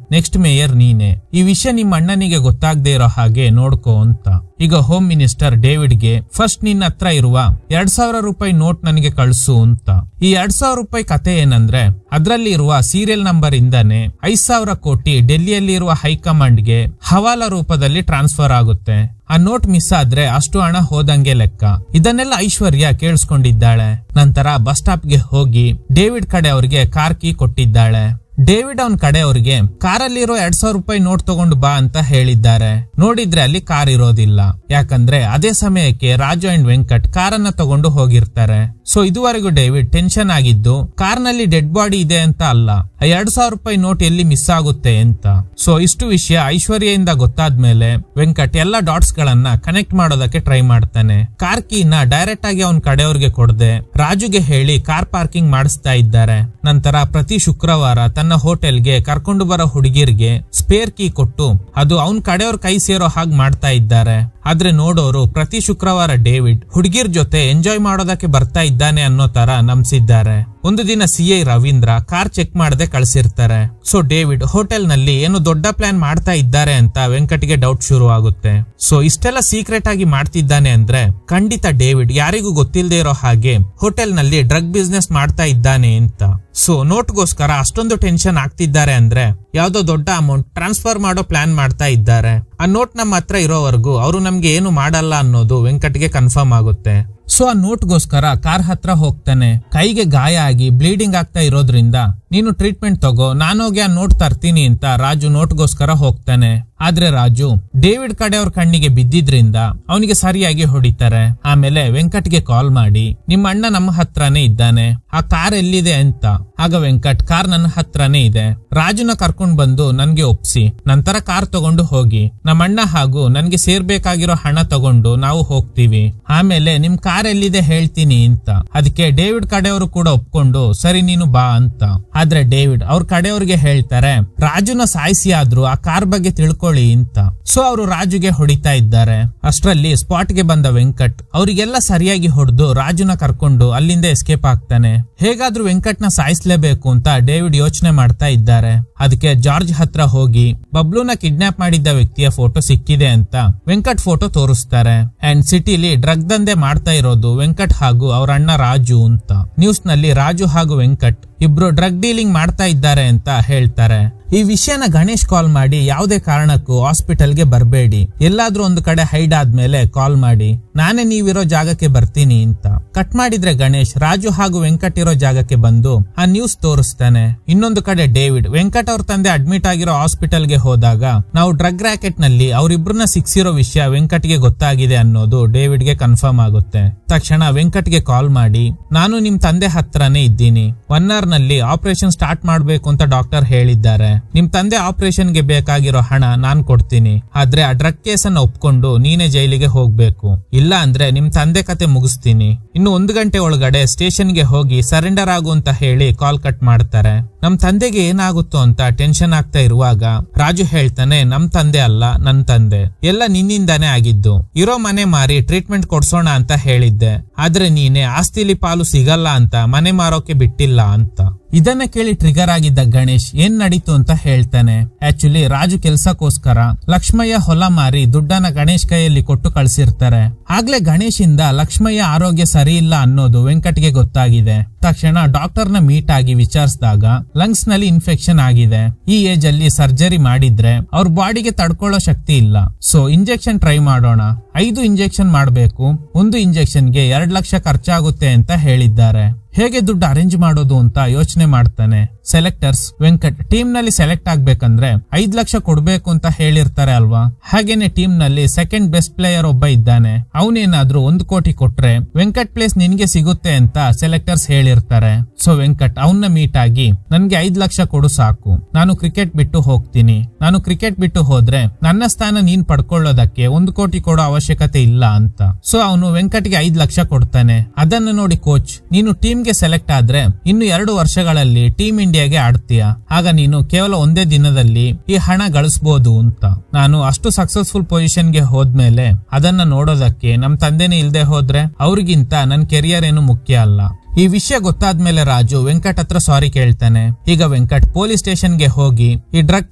A: ನೆಕ್ಸ್ಟ್ ಮೇಯರ್ ನೀನೆ. ಈ ವಿಷಯ ನಿಮ್ಮ ಅಣ್ಣನಿಗೆ ಗೊತ್ತಾಗದೆ ಇರೋ ಹಾಗೆ ನೋಡ್ಕೋ ಅಂತ. ಈಗ ಹೋಮ್ ಮಿನಿಸ್ಟರ್ ಡೇವಿಡ್ಗೆ ಫಸ್ಟ್ ನಿನ್ನ ಹತ್ರ ಇರುವ 2,000 ರೂಪಾಯಿ ನೋಟ್ ನನಗೆ ಕಳ್ಸು ಅಂತ. ಈ 2,000 ರೂಪಾಯಿ ಕತೆ ಏನಂದ್ರೆ ಅದ್ರಲ್ಲಿ ಇರುವ ಸೀರಿಯಲ್ ನಂಬರ್ ಇಂದಾನೆ 5,000 ಕೋಟಿ ಡೆಲ್ಲಿಯಲ್ಲಿ ಇರುವ ಹೈಕಮಾಂಡ್ಗೆ ಹವಾಲಾ ರೂಪದಲ್ಲಿ ಟ್ರಾನ್ಸ್ಫರ್ ಆಗುತ್ತೆ. ಆ ನೋಟ್ ಮಿಸ್ ಆದ್ರೆ ಅಷ್ಟು ಹಣ ಹೋದಂಗೆ ಲೆಕ್ಕ. ಇದನ್ನೆಲ್ಲ ಐಶ್ವರ್ಯ ಕೇಳಿಸ್ಕೊಂಡಿದ್ದಾಳೆ. ನಂತರ ಬಸ್ ಸ್ಟಾಪ್ಗೆ ಹೋಗಿ ಡೇವಿಡ್ ಕಡೆ ಅವ್ರಿಗೆ ಕಾರ್ ಕೀ ಕೊಟ್ಟಿದ್ದಾಳೆ. ಡೇವಿಡ್ ಅವನ್ ಕಡೆ ಅವ್ರಿಗೆ ಕಾರಲ್ಲಿರೋ 2,000 ರೂಪಾಯಿ ನೋಟ್ ತಗೊಂಡು ಬಾ ಅಂತ ಹೇಳಿದ್ದಾರೆ. ನೋಡಿದ್ರೆ ಅಲ್ಲಿ ಕಾರ್ ಇರೋದಿಲ್ಲ. ಯಾಕಂದ್ರೆ ಅದೇ ಸಮಯಕ್ಕೆ ರಾಜು ಅಂಡ್ ವೆಂಕಟ್ ಕಾರನ್ನ ತಗೊಂಡು ಹೋಗಿರ್ತಾರೆ. ಸೊ ಇದುವರೆಗೂ ಡೇವಿಡ್ ಟೆನ್ಷನ್ ಆಗಿದ್ದು ಕಾರ್ನಲ್ಲಿ ಡೆಡ್ ಬಾಡಿ ಇದೆ ಅಂತ ಅಲ್ಲ, 2,000 ರೂಪಾಯಿ ನೋಟ್ ಎಲ್ಲಿ ಮಿಸ್ ಆಗುತ್ತೆ ಅಂತ. ಸೊ ಇಷ್ಟು ವಿಷಯ ಐಶ್ವರ್ಯದಿಂದ ಗೊತ್ತಾದ್ಮೇಲೆ ವೆಂಕಟ್ ಎಲ್ಲ ಡಾಟ್ಸ್ ಗಳನ್ನ ಕನೆಕ್ಟ್ ಮಾಡೋದಕ್ಕೆ ಟ್ರೈ ಮಾಡ್ತಾನೆ. ಕಾರ್ ಕೀನ ಡೈರೆಕ್ಟ್ ಆಗಿ ಅವನ್ ಕಡೆಯವ್ರಿಗೆ ಕೊಡದೆ ರಾಜುಗೆ ಹೇಳಿ ಕಾರ್ ಪಾರ್ಕಿಂಗ್ ಮಾಡಿಸ್ತಾ ಇದ್ದಾರೆ. ನಂತರ ಪ್ರತಿ ಶುಕ್ರವಾರ ತನ್ನ ಹೋಟೆಲ್ಗೆ ಕರ್ಕೊಂಡು ಬರೋ ಹುಡುಗಿರ್ಗೆ ಸ್ಪೇರ್ ಕೀ ಕೊಟ್ಟು ಅದು ಅವನ್ ಕಡೆಯವ್ರ ಕೈ ಸೇರೋ ಹಾಗೆ ಮಾಡ್ತಾ ಇದ್ದಾರೆ. ಆದ್ರೆ ನೋಡೋರು ಪ್ರತಿ ಶುಕ್ರವಾರ ಡೇವಿಡ್ ಹುಡುಗಿರ್ ಜೊತೆ ಎಂಜಾಯ್ ಮಾಡೋದಕ್ಕೆ ಬರ್ತಾ ಇದ್ದಾನೆ ಅನ್ನೋ ತರ ನಂಬಿಸಿದ್ದಾರೆ. ಒಂದು ದಿನ ಸಿಐ ರವೀಂದ್ರ ಕಾರ್ ಚೆಕ್ ಮಾಡದೆ ಕಳ್ಸಿರ್ತಾರೆ. ಸೊ ಡೇವಿಡ್ ಹೋಟೆಲ್ ನಲ್ಲಿ ಏನು ದೊಡ್ಡ ಪ್ಲಾನ್ ಮಾಡ್ತಾ ಇದ್ದಾರೆ ಅಂತ ವೆಂಕಟ್ಗೆ ಡೌಟ್ ಶುರು ಆಗುತ್ತೆ. ಸೊ ಇಷ್ಟೆಲ್ಲ ಸೀಕ್ರೆಟ್ ಆಗಿ ಮಾಡ್ತಿದ್ದಾನೆ ಅಂದ್ರೆ ಖಂಡಿತ ಡೇವಿಡ್ ಯಾರಿಗೂ ಗೊತ್ತಿಲ್ಲದೆ ಇರೋ ಹಾಗೆ ಹೋಟೆಲ್ ನಲ್ಲಿ ಡ್ರಗ್ ಬಿಸ್ನೆಸ್ ಮಾಡ್ತಾ ಇದ್ದಾನೆ ಅಂತ. ಸೊ ನೋಟ್ಗೋಸ್ಕರ ಅಷ್ಟೊಂದು ಟೆನ್ಷನ್ ಆಗ್ತಿದ್ದಾರೆ ಅಂದ್ರೆ ಯಾವ್ದೋ ದೊಡ್ಡ ಅಮೌಂಟ್ ಟ್ರಾನ್ಸ್ಫರ್ ಮಾಡೋ ಪ್ಲಾನ್ ಮಾಡ್ತಾ ಇದ್ದಾರೆ. ಆ ನೋಟ್ ನಮ್ಮ ಹತ್ರ ಇರೋವರೆಗೂ ಅವರು ನಮ್ಗೆ ಏನು ಮಾಡಲ್ಲ ಅನ್ನೋದು ವೆಂಕಟ್ಗೆ ಕನ್ಫರ್ಮ್ ಆಗುತ್ತೆ. ಸೊ ಆ ನೋಟ್ಗೋಸ್ಕರ ಕಾರ್ ಹತ್ರ ಹೋಗ್ತಾನೆ. ಕೈಗೆ ಗಾಯ ಆಗಿ ಬ್ಲೀಡಿಂಗ್ ಆಗ್ತಾ ಇರೋದ್ರಿಂದ ನೀನು ಟ್ರೀಟ್ಮೆಂಟ್ ತಗೋ, ನಾನೋಗಿ ಆ ನೋಟ್ ತರ್ತೀನಿ ಅಂತ ರಾಜು ನೋಟ್ಗೋಸ್ಕರ ಹೋಗ್ತಾನೆ. ಆದ್ರೆ ರಾಜು ಡೇವಿಡ್ ಕಡೆ ಅವ್ರ ಕಣ್ಣಿಗೆ ಬಿದ್ದಿದ್ರಿಂದ ಅವನಿಗೆ ಸರಿಯಾಗಿ ಹೊಡಿತಾರೆ. ಆಮೇಲೆ ವೆಂಕಟ್ಗೆ ಕಾಲ್ ಮಾಡಿ ನಿಮ್ಮ ಅಣ್ಣ ನಮ್ಮ ಹತ್ರನೇ ಇದ್ದಾನೆ, ಆ ಕಾರ್ ಎಲ್ಲಿದೆ ಅಂತ. ಆಗ ವೆಂಕಟ್ ಕಾರ್ ನನ್ನ ಹತ್ರನೇ ಇದೆ, ರಾಜುನ ಕರ್ಕೊಂಡ್ ಬಂದು ನನ್ಗೆ ಒಪ್ಸಿ ನಂತರ ಕಾರ್ ತಗೊಂಡು ಹೋಗಿ ನಮ್ಮಣ್ಣ ಹಾಗೂ ನನ್ಗೆ ಸೇರ್ಬೇಕಾಗಿರೋ ಹಣ ತಗೊಂಡು ನಾವು ಹೋಗ್ತೀವಿ, ಆಮೇಲೆ ನಿಮ್ ಕಾರ್ ಎಲ್ಲಿದೆ ಹೇಳ್ತೀನಿ ಅಂತ. ಅದಕ್ಕೆ ಡೇವಿಡ್ ಕಡೆಯವರು ಕೂಡ ಒಪ್ಕೊಂಡು ಸರಿ ನೀನು ಬಾ ಅಂತ. ಆದ್ರೆ ಡೇವಿಡ್ ಅವ್ರ ಕಡೆಯವ್ರಿಗೆ ಹೇಳ್ತಾರೆ ರಾಜುನ ಸಾಯಿಸಿ ಆದ್ರೂ ಆ ಕಾರ್ ಬಗ್ಗೆ ತಿಳ್ಕೊಳ್ಳಿ ಅಂತ. ಸೊ ಅವರು ರಾಜುಗೆ ಹೊಡಿತಾ ಇದ್ದಾರೆ. ಅಷ್ಟರಲ್ಲಿ ಸ್ಪಾಟ್ ಗೆ ಬಂದ ವೆಂಕಟ್ ಅವರಿಗೆಲ್ಲ ಸರಿಯಾಗಿ ಹೊಡೆದು ರಾಜುನ ಕರ್ಕೊಂಡು ಅಲ್ಲಿಂದ ಎಸ್ಕೇಪ್ ಆಗ್ತಾನೆ. ಹೇಗಾದ್ರೂ ವೆಂಕಟ್ನ ಸಾಯಿಸ್ಲೇಬೇಕು ಅಂತ ಡೇವಿಡ್ ಯೋಚನೆ ಮಾಡ್ತಾ ಇದ್ದಾರೆ. ಅದಕ್ಕೆ ಜಾರ್ಜ್ ಹತ್ರ ಹೋಗಿ ಬಬ್ಲೂನ ಕಿಡ್ನಾಪ್ ಮಾಡಿದ್ದ ವ್ಯಕ್ತಿಯ ಫೋಟೋ ಸಿಕ್ಕಿದೆ ಅಂತ ವೆಂಕಟ್ ಫೋಟೋ ತೋರಿಸ್ತಾರೆ. ಅಂಡ್ ಸಿಟಿಲಿ ಡ್ರಗ್ ದಂಧೆ ಮಾಡ್ತಾ ಇರೋದು ವೆಂಕಟ್ ಹಾಗೂ ಅವ್ರ ಅಣ್ಣ ರಾಜು ಅಂತ. ನ್ಯೂಸ್ ನಲ್ಲಿ ರಾಜು ಹಾಗೂ ವೆಂಕಟ್ ಇಬ್ರು ಡ್ರಗ್ ಡೀಲಿಂಗ್ ಮಾಡ್ತಾ ಇದ್ದಾರೆ ಅಂತ ಹೇಳ್ತಾರೆ. ಈ ವಿಷಯನ ಗಣೇಶ್ ಕಾಲ್ ಮಾಡಿ ಯಾವುದೇ ಕಾರಣಕ್ಕೂ ಹಾಸ್ಪಿಟಲ್ಗೆ ಬರಬೇಡಿ, ಎಲ್ಲಾದ್ರೂ ಒಂದು ಕಡೆ ಹೈಡ್ ಆದ್ಮೇಲೆ ಕಾಲ್ ಮಾಡಿ, ನಾನೇ ನೀವಿರೋ ಜಾಗಕ್ಕೆ ಬರ್ತೀನಿ ಅಂತ. ಕಟ್ ಮಾಡಿದ್ರೆ ಗಣೇಶ್ ರಾಜು ಹಾಗೂ ವೆಂಕಟ್ ಇರೋ ಜಾಗಕ್ಕೆ ಬಂದು ಆ ನ್ಯೂಸ್ ತೋರಿಸ್ತಾನೆ. ಇನ್ನೊಂದು ಕಡೆ ಡೇವಿಡ್ ವೆಂಕಟ್ ಅವ್ರ ತಂದೆ ಅಡ್ಮಿಟ್ ಆಗಿರೋ ಹಾಸ್ಪಿಟಲ್ಗೆ ಹೋದಾಗ ನಾವು ಡ್ರಗ್ ರಾಕೆಟ್ ನಲ್ಲಿ ಅವರಿಬ್ರನ್ನ ಸಿಕ್ಸಿರೋ ವಿಷಯ ವೆಂಕಟ್ಗೆ ಗೊತ್ತಾಗಿದೆ ಅನ್ನೋದು ಡೇವಿಡ್ಗೆ ಕನ್ಫರ್ಮ್ ಆಗುತ್ತೆ. ತಕ್ಷಣ ವೆಂಕಟ್ಗೆ ಕಾಲ್ ಮಾಡಿ ನಾನು ನಿಮ್ ತಂದೆ ಹತ್ರನೇ ಇದ್ದೀನಿ, 1 hour ನಲ್ಲಿ ಆಪರೇಷನ್ ಸ್ಟಾರ್ಟ್ ಮಾಡ್ಬೇಕು ಅಂತ ಡಾಕ್ಟರ್ ಹೇಳಿದ್ದಾರೆ, ನಿಮ್ ತಂದೆ ಆಪರೇಷನ್ ಗೆ ಬೇಕಾಗಿರೋ ಹಣ ನಾನ್ ಕೊಡ್ತೀನಿ, ಆದ್ರೆ ಆ ಡ್ರಗ್ ಕೇಸ್ ಅನ್ನ ಒಪ್ಕೊಂಡು ನೀನೇ ಜೈಲಿಗೆ ಹೋಗ್ಬೇಕು, ಇಲ್ಲ ಅಂದ್ರೆ ನಿಮ್ ತಂದೆ ಕತೆ ಮುಗಿಸ್ತೀನಿ. ಇನ್ನು 1 ಗಂಟೆ ಒಳಗಡೆ ಸ್ಟೇಷನ್ ಗೆ ಹೋಗಿ ಸರೆಂಡರ್ ಆಗು ಅಂತ ಹೇಳಿ ಕಾಲ್ ಕಟ್ ಮಾಡ್ತಾರೆ. ನಮ್ ತಂದೆಗೆ ಏನಾಗುತ್ತೋ ಅಂತ ಟೆನ್ಷನ್ ಆಗ್ತಾ ಇರುವಾಗ ರಾಜು ಹೇಳ್ತಾನೆ ನಮ್ ತಂದೆ ಅಲ್ಲ ನನ್ ತಂದೆ, ಎಲ್ಲ ನಿನ್ನಿಂದಾನೇ ಆಗಿದ್ದು, ಇರೋ ಮನೆ ಮಾರಿ ಟ್ರೀಟ್ಮೆಂಟ್ ಕೊಡ್ಸೋಣ ಅಂತ ಹೇಳಿದ್ದೆ, ಆದ್ರೆ ನೀನೆ ಆಸ್ತಿಲಿ ಪಾಲು ಸಿಗಲ್ಲ ಅಂತ ಮನೆ ಮಾರೋಕೆ ಬಿಟ್ಟಿಲ್ಲ ಅಂತ. ಇದನ್ನ ಕೇಳಿ ಟ್ರಿಗರ್ ಆಗಿದ್ದ ಗಣೇಶ್ ಏನ್ ನಡೀತು ಅಂತ ಹೇಳ್ತಾನೆ. ಆಕ್ಚುಲಿ ರಾಜು ಕೆಲ್ಸಕ್ಕೋಸ್ಕರ ಲಕ್ಷ್ಮಯ್ಯ ಹೊಲ ಮಾರಿ ದುಡ್ಡನ್ನ ಗಣೇಶ್ ಕೈಯಲ್ಲಿ ಕೊಟ್ಟು ಕಳ್ಸಿರ್ತಾರೆ. ಆಗ್ಲೇ ಗಣೇಶ್ ಇಂದ ಲಕ್ಷ್ಮಯ್ಯ ಆರೋಗ್ಯ ಸರಿ ಇಲ್ಲ ಅನ್ನೋದು ವೆಂಕಟ್ಗೆ ಗೊತ್ತಾಗಿದೆ. ತಕ್ಷಣ ಡಾಕ್ಟರ್ ನ ಮೀಟ್ ಆಗಿ ವಿಚಾರಿಸಿದಾಗ ಲಂಗ್ಸ್ ನಲ್ಲಿ ಇನ್ಫೆಕ್ಷನ್ ಆಗಿದೆ, ಈ ಏಜ್ ಅಲ್ಲಿ ಸರ್ಜರಿ ಮಾಡಿದ್ರೆ ಅವ್ರ ಬಾಡಿಗೆ ತಡ್ಕೊಳ್ಳೋ ಶಕ್ತಿ ಇಲ್ಲ, ಸೊ ಇಂಜೆಕ್ಷನ್ ಟ್ರೈ ಮಾಡೋಣ, 5 ಇಂಜೆಕ್ಷನ್ ಮಾಡಬೇಕು, 1 ಇಂಜೆಕ್ಷನ್ಗೆ 2 ಲಕ್ಷ ಖರ್ಚಾಗುತ್ತೆ ಅಂತ ಹೇಳಿದ್ದಾರೆ. ಹೇಗೆ ದುಡ್ಡು ಅರೇಂಜ್ ಮಾಡೋದು ಅಂತ ಯೋಚನೆ ಮಾಡ್ತಾನೆ. ಸೆಲೆಕ್ಟರ್ಸ್ ವೆಂಕಟ್ ಟೀಮ್ ನಲ್ಲಿ ಸೆಲೆಕ್ಟ್ ಆಗ್ಬೇಕಂದ್ರೆ 5 ಲಕ್ಷ ಕೊಡ್ಬೇಕು ಅಂತ ಹೇಳಿರ್ತಾರೆ ಅಲ್ವಾ, ಹಾಗೇನೆ ಟೀಮ್ ನಲ್ಲಿ ಸೆಕೆಂಡ್ ಬೆಸ್ಟ್ ಪ್ಲೇಯರ್ ಒಬ್ಬ ಇದ್ದಾನೆ, ಅವನೇನಾದ್ರೂ 1 ಕೋಟಿ ಕೊಟ್ರೆ ವೆಂಕಟ್ ಪ್ಲೇಸ್ ನಿನ್ಗೆ ಸಿಗುತ್ತೆ ಅಂತ ಸೆಲೆಕ್ಟರ್ಸ್ ಹೇಳಿರ್ತಾರೆ. ಸೊ ವೆಂಕಟ್ ಅವನ್ನ ಮೀಟ್ ಆಗಿ ನನ್ಗೆ 5 ಲಕ್ಷ ಕೊಡು ಸಾಕು, ನಾನು ಕ್ರಿಕೆಟ್ ಬಿಟ್ಟು ಹೋಗ್ತೀನಿ, ನಾನು ಕ್ರಿಕೆಟ್ ಬಿಟ್ಟು ಹೋದ್ರೆ ನನ್ನ ಸ್ಥಾನ ನೀನ್ ಪಡ್ಕೊಳ್ಳೋದಕ್ಕೆ 1 ಕೋಟಿ ಕೊಡೋ ಅವಶ್ಯಕತೆ ಇಲ್ಲ ಅಂತ. ಸೊ ಅವನು ವೆಂಕಟ್ಗೆ 5 ಲಕ್ಷ ಕೊಡ್ತಾನೆ. ಅದನ್ನ ನೋಡಿ ಕೋಚ್ ನೀನು ಟೀಮ್ಗೆ ಸೆಲೆಕ್ಟ್ ಆದ್ರೆ ಇನ್ನು 2 ವರ್ಷಗಳಲ್ಲಿ ಟೀಮ್ ಇಂಡಿಯಾಗೆ ಆಡ್ತೀಯ, ಆಗ ನೀನು ಕೇವಲ 1 ದಿನದಲ್ಲಿ ಈ ಹಣ ಗಳಿಸಬಹುದು ಅಂತ. ನಾನು ಅಷ್ಟು ಸಕ್ಸಸ್ಫುಲ್ ಪೊಸಿಷನ್ ಗೆ ಹೋದ್ಮೇಲೆ ಅದನ್ನ ನೋಡೋದಕ್ಕೆ ನಮ್ ತಂದೆನೇ ಇಲ್ದೆ ಹೋದ್ರೆ ಅವ್ರಿಗಿಂತ ನನ್ ಕೆರಿಯರ್ ಏನು ಮುಖ್ಯ ಅಲ್ಲ. ಈ ವಿಷಯ ಗೊತ್ತಾದ್ಮೇಲೆ ರಾಜು ವೆಂಕಟ್ ಹತ್ರ ಸಾರಿ ಕೇಳ್ತಾನೆ. ಈಗ ವೆಂಕಟ್ ಪೊಲೀಸ್ ಸ್ಟೇಷನ್ ಗೆ ಹೋಗಿ ಈ ಡ್ರಗ್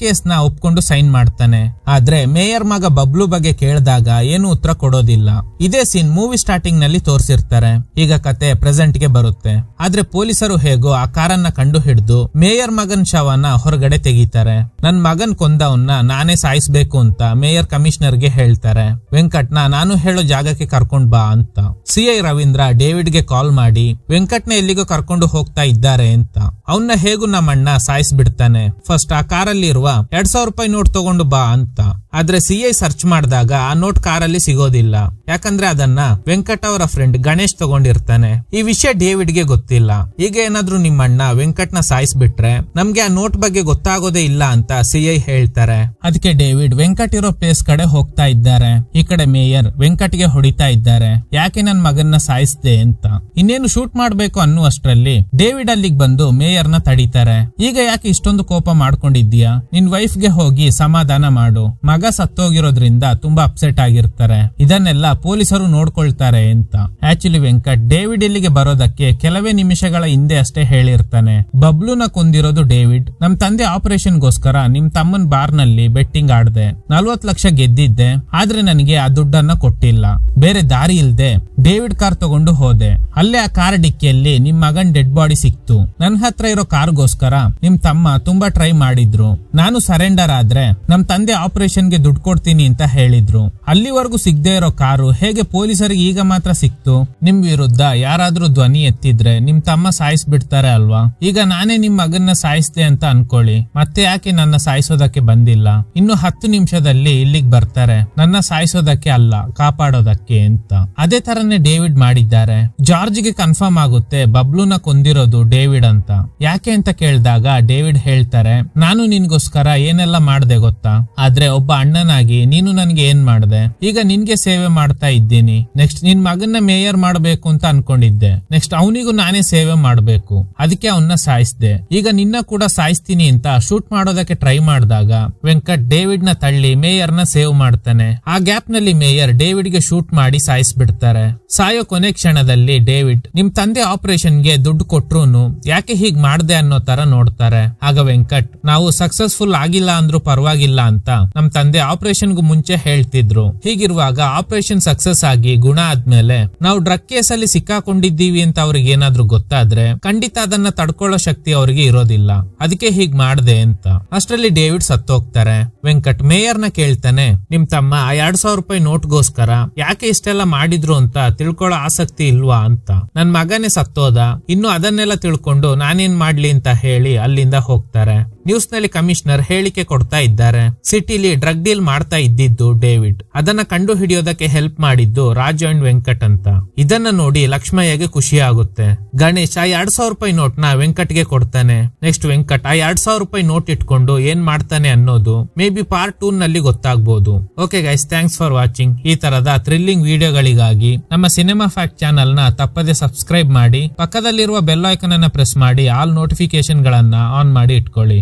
A: ಕೇಸ್ ನ ಒಪ್ಕೊಂಡು ಸೈನ್ ಮಾಡ್ತಾನೆ. ಆದ್ರೆ ಮೇಯರ್ ಮಗ ಬಬ್ಲು ಬಗ್ಗೆ ಕೇಳಿದಾಗ ಏನು ಉತ್ತರ ಕೊಡೋದಿಲ್ಲ. ಇದೇ ಸೀನ್ ಮೂವಿ ಸ್ಟಾರ್ಟಿಂಗ್ ನಲ್ಲಿ ತೋರಿಸಿರ್ತಾರೆ. ಈಗ ಕತೆ ಪ್ರೆಸೆಂಟ್ ಗೆ ಬರುತ್ತೆ. ಆದ್ರೆ ಪೊಲೀಸರು ಹೇಗೋ ಆ ಕಾರನ್ನ ಕಂಡು ಹಿಡಿದು ಮೇಯರ್ ಮಗನ್ ಶವನ ಹೊರಗಡೆ ತೆಗಿತಾರೆ. ನನ್ ಮಗನ್ ಕೊಂದವನ್ನ ನಾನೇ ಸಾಯಿಸ್ಬೇಕು ಅಂತ ಮೇಯರ್ ಕಮಿಷನರ್ ಗೆ ಹೇಳ್ತಾರೆ. ವೆಂಕಟ್ನ ನಾನು ಹೇಳೋ ಜಾಗಕ್ಕೆ ಕರ್ಕೊಂಡ್ ಬಾ ಅಂತ. ಸಿಐ ರವೀಂದ್ರ ಡೇವಿಡ್ ಗೆ ಕಾಲ್ ಮಾಡಿ ವೆಂಕಟ್ನ ಎಲ್ಲಿಗೋ ಕರ್ಕೊಂಡು ಹೋಗ್ತಾ ಇದ್ದಾರೆ ಅಂತ. ಅವನ್ನ ಹೇಗೂ ನಮ್ಮಣ್ಣ ಸಾಯಿಸ್ಬಿಡ್ತಾನೆ. ಫಸ್ಟ್ ಆ ಕಾರಲ್ಲಿ ಇರುವ 2,000 ರೂಪಾಯಿ ನೋಟ್ ತಗೊಂಡು ಬಾ ಅಂತ. ಆದ್ರೆ ಸಿಐ ಸರ್ಚ್ ಮಾಡಿದಾಗ ಆ ನೋಟ್ ಕಾರಲ್ಲಿ ಸಿಗೋದಿಲ್ಲ, ಯಾಕಂದ್ರೆ ಅದನ್ನ ವೆಂಕಟ್ ಅವರ ಫ್ರೆಂಡ್ ಗಣೇಶ್ ತಗೊಂಡಿರ್ತಾನೆ. ಈ ವಿಷಯ ಡೇವಿಡ್ ಗೆ ಗೊತ್ತಿಲ್ಲ. ಈಗ ಏನಾದ್ರೂ ನಿಮ್ಮಣ್ಣ ವೆಂಕಟ್ನ ಸಾಯಿಸ್ಬಿಟ್ರೆ ನಮ್ಗೆ ಆ ನೋಟ್ ಬಗ್ಗೆ ಗೊತ್ತಾಗೋದೇ ಇಲ್ಲ ಅಂತ ಸಿಐ ಹೇಳ್ತಾರೆ. ಅದಕ್ಕೆ ಡೇವಿಡ್ ವೆಂಕಟ್ ಇರೋ ಪ್ಲೇಸ್ ಕಡೆ ಹೋಗ್ತಾ ಇದ್ದಾರೆ. ಈ ಕಡೆ ಮೇಯರ್ ವೆಂಕಟ್ಗೆ ಹೊಡಿತಾ ಇದ್ದಾರೆ, ಯಾಕೆ ನನ್ ಮಗನ್ನ ಸಾಯಿಸ್ದೆ ಅಂತ. ಇನ್ನೇನು ಶೂಟ್ ಮಾಡ್ಬೇಕು ಅನ್ನುವಷ್ಟರಲ್ಲಿ ಡೇವಿಡ್ ಅಲ್ಲಿಗೆ ಬಂದು ಮೇಯರ್ನ ತಡೀತಾರೆ. ಈಗ ಯಾಕೆ ಇಷ್ಟೊಂದು ಕೋಪ ಮಾಡ್ಕೊಂಡಿದ್ದೀಯಾ, ನಿನ್ ವೈಫ್ ಗೆ ಹೋಗಿ ಸಮಾಧಾನ ಮಾಡು, ಮಗ ಸತ್ತೋಗಿರೋದ್ರಿಂದ ತುಂಬಾ ಅಪ್ಸೆಟ್ ಆಗಿರ್ತಾರೆ, ಇದನ್ನೆಲ್ಲ ಪೊಲೀಸರು ನೋಡ್ಕೊಳ್ತಾರೆ ಅಂತ. ಆಕ್ಚುಲಿ ವೆಂಕಟ್ ಡೇವಿಡ್ ಇಲ್ಲಿಗೆ ಬರೋದಕ್ಕೆ ಕೆಲವೇ ನಿಮಿಷಗಳ ಹಿಂದೆ ಅಷ್ಟೇ ಹೇಳಿರ್ತಾನೆ. ಬಬ್ಲೂನ ಕೊಂದಿರೋದು ಡೇವಿಡ್. ನಮ್ ತಂದೆ ಆಪರೇಷನ್ ಗೋಸ್ಕರ ನಿಮ್ ತಮ್ಮನ್ ಬಾರ್ ನಲ್ಲಿ ಬೆಟ್ಟಿಂಗ್ ಆಡ್ದೆ, 40 ಲಕ್ಷ ಗೆದ್ದಿದ್ದೆ, ಆದ್ರೆ ನನಗೆ ಆ ದುಡ್ಡನ್ನ ಕೊಟ್ಟಿಲ್ಲ. ಬೇರೆ ದಾರಿ ಇಲ್ದೆ ಡೇವಿಡ್ ಕಾರ್ ತಗೊಂಡು ಹೋದೆ. ಅಲ್ಲೇ ಆ ಕಾರ್ ಡಿಕ್ಕಿಯಲ್ಲಿ ನಿಮ್ ಮಗನ್ ಡೆಡ್ ಬಾಡಿ ಸಿಕ್ತು. ನನ್ ಹತ್ರ ಇರೋ ಕಾರ್ಗೋಸ್ಕರ ನಿಮ್ ತಮ್ಮ ತುಂಬಾ ಟ್ರೈ ಮಾಡಿದ್ರು. ನಾನು ಸರೆಂಡರ್ ಆದ್ರೆ ನಮ್ ತಂದೆ ಆಪರೇಷನ್ ಗೆ ದುಡ್ಡು ಕೊಡ್ತೀನಿ ಅಂತ ಹೇಳಿದ್ರು. ಅಲ್ಲಿವರೆಗೂ ಸಿಗದೆ ಇರೋ ಕಾರು ಹೇಗೆ ಪೊಲೀಸರಿಗೆ ಈಗ ಮಾತ್ರ ಸಿಕ್ತು? ನಿಮ್ ವಿರುದ್ಧ ಯಾರಾದ್ರೂ ಧ್ವನಿ ಎತ್ತಿದ್ರೆ ನಿಮ್ ತಮ್ಮ ಸಾಯಿಸ್ಬಿಡ್ತಾರೆ ಅಲ್ವಾ. ಈಗ ನಾನೇ ನಿಮ್ ಮಗನ್ನ ಸಾಯಿಸ್ದೆ ಅಂತ ಅನ್ಕೊಳ್ಳಿ, ಮತ್ತೆ ಯಾಕೆ ನನ್ನ ಸಾಯಿಸೋದಕ್ಕೆ ಬಂದಿಲ್ಲ? ಇನ್ನು 10 ನಿಮಿಷದಲ್ಲಿ ಇಲ್ಲಿಗೆ ಬರ್ತಾರೆ, ನನ್ನ ಸಾಯಿಸೋದಕ್ಕೆ ಅಲ್ಲ ಕಾಪಾಡೋದಕ್ಕೆ ಅಂತ. ಅದೇ ತರನೇ ಡೇವಿಡ್ ಮಾಡಿದ್ದಾರೆ. ಜಾರ್ಜ್ ಗೆ ಕನ್ಫರ್ಮ್ ಆಗುತ್ತೆ ಬಬ್ಲೂನ ಕೊಂದಿರೋದು ಡೇವಿಡ್ ಅಂತ. ಯಾಕೆ ಅಂತ ಕೇಳಿದಾಗ ಡೇವಿಡ್ ಹೇಳ್ತಾರೆ, ನಾನು ನಿನ್ಗೋಸ್ಕರ ಏನೆಲ್ಲ ಮಾಡ್ದೆ ಗೊತ್ತಾ, ಆದ್ರೆ ಒಬ್ಬ ಅಣ್ಣನಾಗಿ ನೀನು ನನ್ಗೆ ಏನ್ ಮಾಡ್ದೆ, ಈಗ ನಿನ್ಗೆ ಸೇವೆ ಮಾಡ್ತಾ ಇದ್ದೀನಿ. ನೆಕ್ಸ್ಟ್ ನಿನ್ ಮಗನ್ನ ಮೇಯರ್ ಮಾಡ್ಬೇಕು ಅಂತ ಅನ್ಕೊಂಡಿದ್ದೆ. ನೆಕ್ಸ್ಟ್ ಅವನಿಗೂ ನಾನೇ ಸೇವೆ ಮಾಡ್ಬೇಕು, ಅದಕ್ಕೆ ಅವನ್ನ ಸಾಯಿಸ್ದೆ. ಈಗ ನಿನ್ನ ಕೂಡ ಸಾಯಿಸ್ತೀನಿ ಅಂತ ಶೂಟ್ ಮಾಡೋದಕ್ಕೆ ಟ್ರೈ ಮಾಡಿದಾಗ ವೆಂಕಟ್ ಡೇವಿಡ್ ನ ತಳ್ಳಿ ಮೇಯರ್ ನ ಸೇವ್ ಮಾಡ್ತಾನೆ. ಆ ಗ್ಯಾಪ್ ನಲ್ಲಿ ಮೇಯರ್ ಡೇವಿಡ್ ಗೆ ಶೂಟ್ ಮಾಡಿ ಸಾಯಿಸ್ಬಿಡ್ತಾರೆ. ಸಾಯೋ ಕೊನೆ ಕ್ಷಣದಲ್ಲಿ ಡೇವಿಡ್ ನಿಮ್ ತಂದೆ ಆಪರೇಷನ್ ಗೆ ದುಡ್ಡು ಕೊಟ್ರೂನು ಯಾಕೆ ಹೀಗ್ ಮಾಡ್ದೆ ಅನ್ನೋ ತರ ನೋಡ್ತಾರೆ. ಆಗ ವೆಂಕಟ್ ನಾವು ಸಕ್ಸಸ್ಫುಲ್ ಆಗಿಲ್ಲ ಅಂದ್ರೂ ಪರವಾಗಿಲ್ಲ ಅಂತ ನಮ್ ತಂದೆ ಆಪರೇಷನ್ ಗೂ ಮುಂಚೆ ಹೇಳ್ತಿದ್ರು. ಹೀಗಿರುವಾಗ ಆಪರೇಷನ್ ಸಕ್ಸಸ್ ಆಗಿ ಗುಣ ಆದ್ಮೇಲೆ ನಾವು ಡ್ರಗ್ ಕೇಸ್ ಅಲ್ಲಿ ಸಿಕ್ಕಾಕೊಂಡಿದ್ದೀವಿ ಅಂತ ಅವ್ರಿಗೆ ಏನಾದ್ರೂ ಗೊತ್ತಾದ್ರೆ ಖಂಡಿತ ಅದನ್ನ ತಡ್ಕೊಳ್ಳೋ ಶಕ್ತಿ ಅವ್ರಿಗೆ ಇರೋದಿಲ್ಲ. ಅದಕ್ಕೆ ಹೀಗ್ ಮಾಡ್ದೆ ಅಂತ. ಅಷ್ಟರಲ್ಲಿ ಡೇವಿಡ್ ಸತ್ತೋಗ್ತಾರೆ. ವೆಂಕಟ್ ಮೇಯರ್ ನ ಕೇಳ್ತಾನೆ, ನಿಮ್ ತಮ್ಮ 2,000 ರೂಪಾಯಿ ನೋಟ್ಗೋಸ್ಕರ ಯಾಕೆ ಇಷ್ಟೆಲ್ಲ ಮಾಡಿದ್ರು ಅಂತ ತಿಳ್ಕೊಳ್ಳೋ ಆಸಕ್ತಿ ಇಲ್ವಾ ಅಂತ. ನನ್ ಮಗನೇ ಸತ್ತೋದ, ಇನ್ನು ಅದನ್ನೆಲ್ಲ ತಿಳ್ಕೊಂಡು ನಾನೇನ್ ಮಾಡ್ಲಿ ಅಂತ ಹೇಳಿ ಅಲ್ಲಿಂದ ಹೋಗ್ತಾರೆ. ನ್ಯೂಸ್ ನಲ್ಲಿ ಕಮಿಷನರ್ ಹೇಳಿಕೆ ಕೊಡ್ತಾ ಇದ್ದಾರೆ. ಸಿಟಿಲಿ ಡ್ರಗ್ ಡೀಲ್ ಮಾಡ್ತಾ ಇದ್ದಿದ್ದು ಡೇವಿಡ್, ಅದನ್ನ ಕಂಡು ಹಿಡಿಯೋದಕ್ಕೆ ಹೆಲ್ಪ್ ಮಾಡಿದ್ದು ರಾಜು ಅಂಡ್ ವೆಂಕಟ್ ಅಂತ. ಇದನ್ನ ನೋಡಿ ಲಕ್ಷ್ಮಯ್ಯಗೆ ಖುಷಿ ಆಗುತ್ತೆ. ಗಣೇಶ್ 2,000 ರೂಪಾಯಿ ನೋಟ್ ನ ವೆಂಕಟ್ಗೆ ಕೊಡ್ತಾನೆ. ನೆಕ್ಸ್ಟ್ ವೆಂಕಟ್ 2,000 ರೂಪಾಯಿ ನೋಟ್ ಇಟ್ಕೊಂಡು ಏನ್ ಮಾಡ್ತಾನೆ ಅನ್ನೋದು ಮೇ ಬಿ ಪಾರ್ಟ್ 2 ನಲ್ಲಿ ಗೊತ್ತಾಗಬಹುದು. Okay guys, thanks for watching. ಈ ತರದ ಥ್ರಿಲ್ಲಿಂಗ್ ವಿಡಿಯೋಗಳಿಗಾಗಿ ನಮ್ಮ ಸಿನಿಮಾ ಫ್ಯಾಕ್ಟ್ ಚಾನಲ್ ನ ತಪ್ಪದೆ ಸಬ್ಸ್ಕ್ರೈಬ್ ಮಾಡಿ, ಪಕ್ಕದಲ್ಲಿರುವ ಬೆಲ್ ಐಕಾನ್ ಅನ್ನ ಪ್ರೆಸ್ ಮಾಡಿ ಆಲ್ ನೋಟಿಫಿಕೇಶನ್ ಗಳನ್ನ ಆನ್ ಮಾಡಿ ಇಟ್ಕೊಳ್ಳಿ.